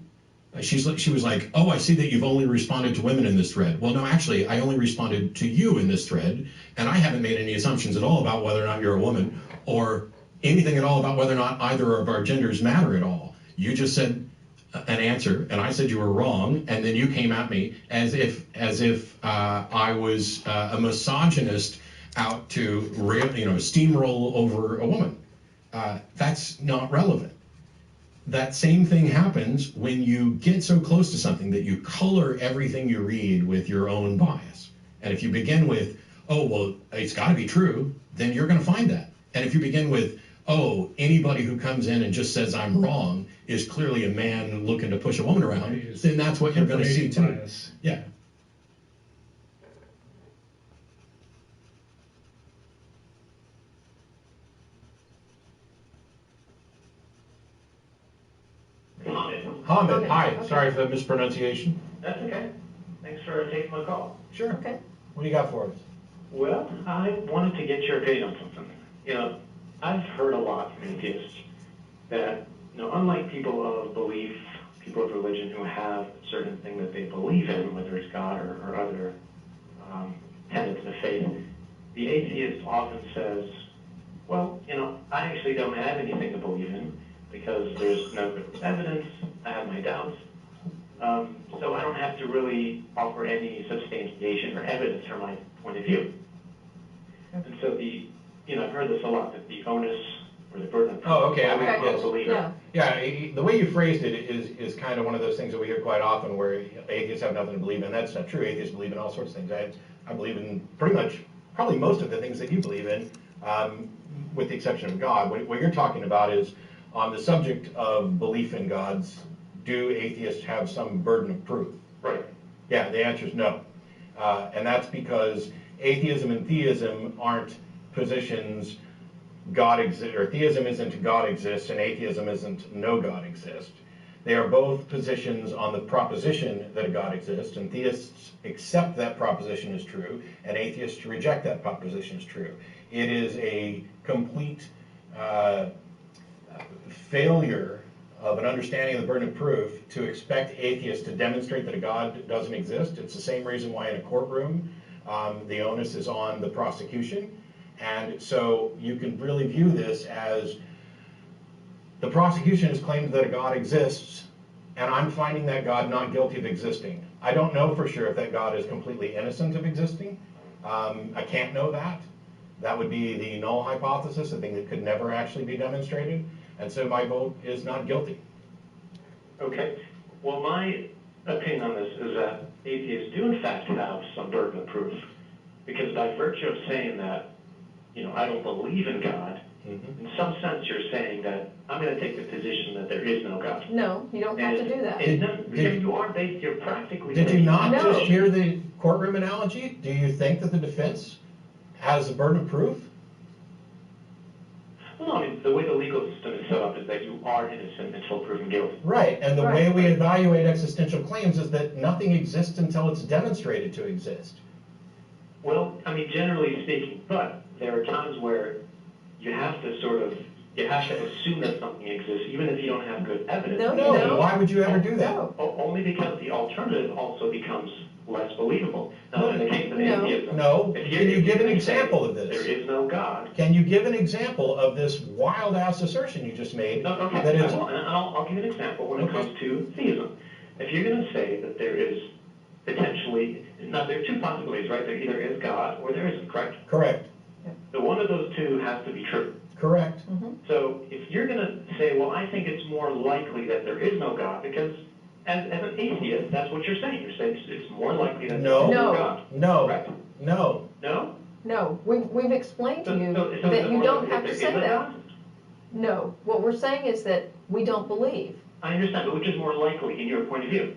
She was like, oh, I see that you've only responded to women in this thread. Well, no, actually, I only responded to you in this thread, and I haven't made any assumptions at all about whether or not you're a woman, or anything at all about whether or not either of our genders matter at all. You just said an answer, and I said you were wrong, and then you came at me as if I was a misogynist out to steamroll over a woman. That's not relevant. That same thing happens when you get so close to something that you color everything you read with your own bias. And if you begin with, oh, well, it's got to be true, then you're going to find that. And if you begin with, oh, anybody who comes in and just says I'm wrong is clearly a man looking to push a woman around, then that's what you're going to see too. Bias. Yeah. Hamid, hi. Sorry for the mispronunciation. That's okay. Thanks for taking my call. Sure. Okay. What do you got for us? Well, I wanted to get your opinion on something. I've heard a lot from atheists that, unlike people of belief, people of religion who have a certain thing that they believe in, whether it's God or other tenets of faith, the atheist often says, well, I actually don't have anything to believe in because there's no good evidence, I have my doubts, so I don't have to really offer any substantiation or evidence from my point of view. And so I've heard this a lot, that the onus or the burden of Oh, okay. yes. Believer. Yeah, the way you phrased it is kind of one of those things that we hear quite often where atheists have nothing to believe in. That's not true. Atheists believe in all sorts of things. I believe in pretty much, probably most of the things that you believe in, with the exception of God. What you're talking about is, on the subject of belief in gods, do atheists have some burden of proof? Right. Yeah, the answer is no. And that's because atheism and theism aren't positions. God exists, or theism isn't God exists, and atheism isn't no God exists. They are both positions on the proposition that a God exists, and theists accept that proposition as true, and atheists reject that proposition as true. It is a complete failure of an understanding of the burden of proof to expect atheists to demonstrate that a God doesn't exist. It's the same reason why in a courtroom the onus is on the prosecution. And so you can really view this as the prosecution has claimed that a God exists, and I'm finding that God not guilty of existing. I don't know for sure if that God is completely innocent of existing. I can't know that. That would be the null hypothesis, a thing that could never actually be demonstrated. And so my vote is not guilty. Okay. Well, my opinion on this is that atheists do in fact have some burden of proof. Because by virtue of saying that, I don't believe in God, in some sense you're saying that I'm going to take the position that there is no God. No, you don't have to do that. You're practically Did you saying not that. just hear the courtroom analogy? Do you think that the defense has the burden of proof? Well, no, I mean, the way the legal system is set up is that you are innocent until proven guilty. Right, and the way we evaluate existential claims is that nothing exists until it's demonstrated to exist. Well, I mean, generally speaking, but there are times where you have to assume that something exists, even if you don't have good evidence. No. Why would you ever do that? Only because the alternative also becomes less believable. Now, in the case of atheism, No. Can you give an example of this? There is no God. Can you give an example of this wild-ass assertion you just made? Okay, that is... I'll give an example when it comes to theism. If you're going to say that there is potentially, now there are two possibilities, right? There either is God or there isn't, correct? Correct. So one of those two has to be true. Correct. So if you're going to say, well, I think it's more likely that there is no God, because as an atheist, that's what you're saying. You're saying it's more likely that there is no God. No. Correct? No. No? No. We've explained to you so that you don't have to say that. God? No. What we're saying is that we don't believe. I understand, but which is more likely in your point of view?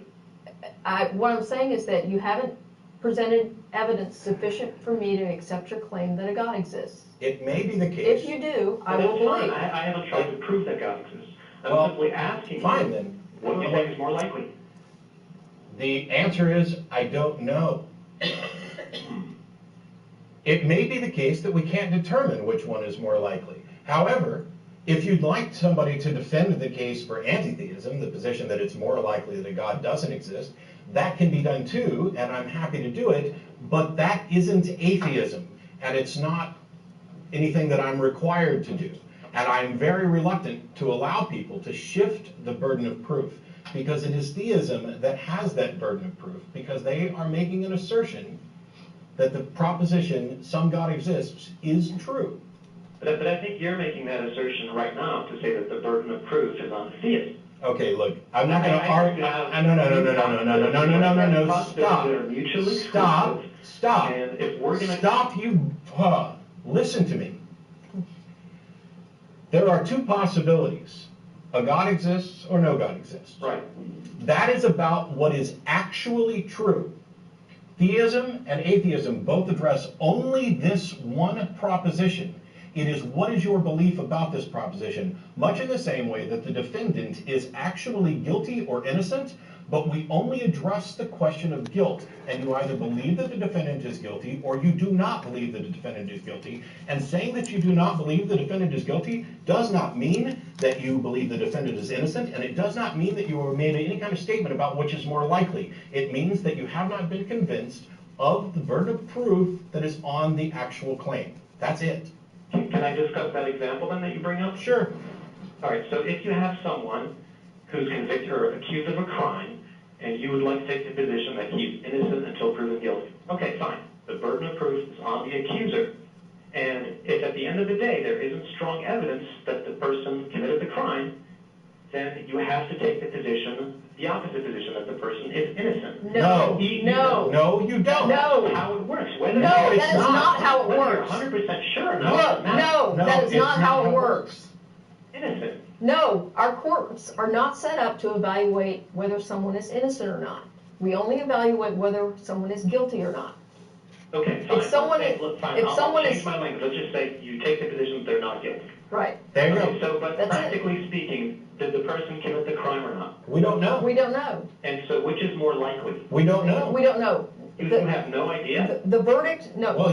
What I'm saying is that you haven't presented evidence sufficient for me to accept your claim that a God exists. It may be the case. If you do, I Well, will that's fine. believe. I haven't tried to prove that God exists. I'm simply asking fine you then. what you think is more likely. The answer is, I don't know. It may be the case that we can't determine which one is more likely. However, if you'd like somebody to defend the case for anti-theism, the position that it's more likely that a God doesn't exist, that can be done too, and I'm happy to do it, but that isn't atheism, and it's not anything that I'm required to do. And I'm very reluctant to allow people to shift the burden of proof, because it is theism that has that burden of proof, because they are making an assertion that the proposition some God exists is true. But I think you're making that assertion right now to say that the burden of proof is on theism. Okay, look, I'm not going to argue. No. Stop. And if we're going to stop, listen to me. There are two possibilities. A God exists or no God exists. Right. That is about what is actually true. Theism and atheism both address only this one proposition. It is what is your belief about this proposition, much in the same way that the defendant is actually guilty or innocent, but we only address the question of guilt. And you either believe that the defendant is guilty or you do not believe that the defendant is guilty. And saying that you do not believe the defendant is guilty does not mean that you believe the defendant is innocent, and it does not mean that you have made any kind of statement about which is more likely. It means that you have not been convinced of the burden of proof that is on the actual claim. That's it. Can I discuss that example then that you bring up? Sure. All right, so if you have someone who's convicted or accused of a crime, and you would like to take the position that he's innocent until proven guilty. Okay, fine. The burden of proof is on the accuser. And if at the end of the day there isn't strong evidence that the person committed the crime, then you have to take the position, the opposite position, that the person is innocent. No, you don't. No. How it works. That is not how it works. You're 100% sure. No, that is not how it works. Innocent. No, our courts are not set up to evaluate whether someone is innocent or not. We only evaluate whether someone is guilty or not. Okay, fine. If someone I'll change is my language. Let's just say you take the position that they're not guilty. Right. There you go. go. But practically speaking, did the person commit the crime or not? We don't know. We don't know. And so which is more likely? We don't know. We don't know. You have no idea? The verdict, no. Well,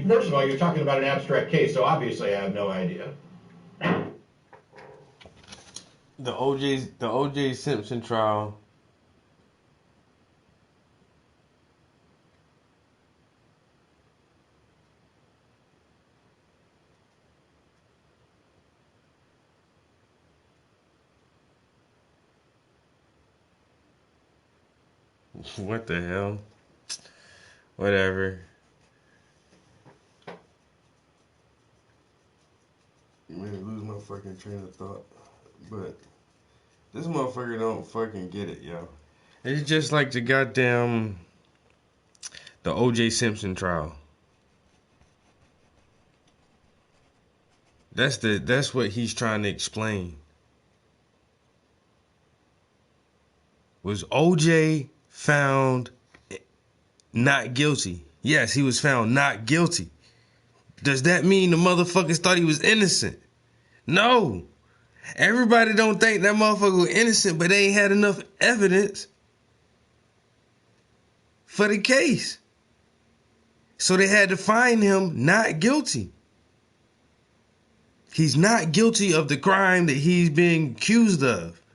first of all, you're talking about an abstract case, so obviously I have no idea. The O.J. Simpson trial. What the hell? Whatever. You made me lose my fucking train of thought. But this motherfucker don't fucking get it, yo. It's just like the goddamn the O.J. Simpson trial. That's what he's trying to explain. Was O.J. found not guilty? Yes, he was found not guilty. Does that mean the motherfuckers thought he was innocent? No. Everybody don't think that motherfucker was innocent, but they ain't had enough evidence for the case. So they had to find him not guilty. He's not guilty of the crime that he's being accused of.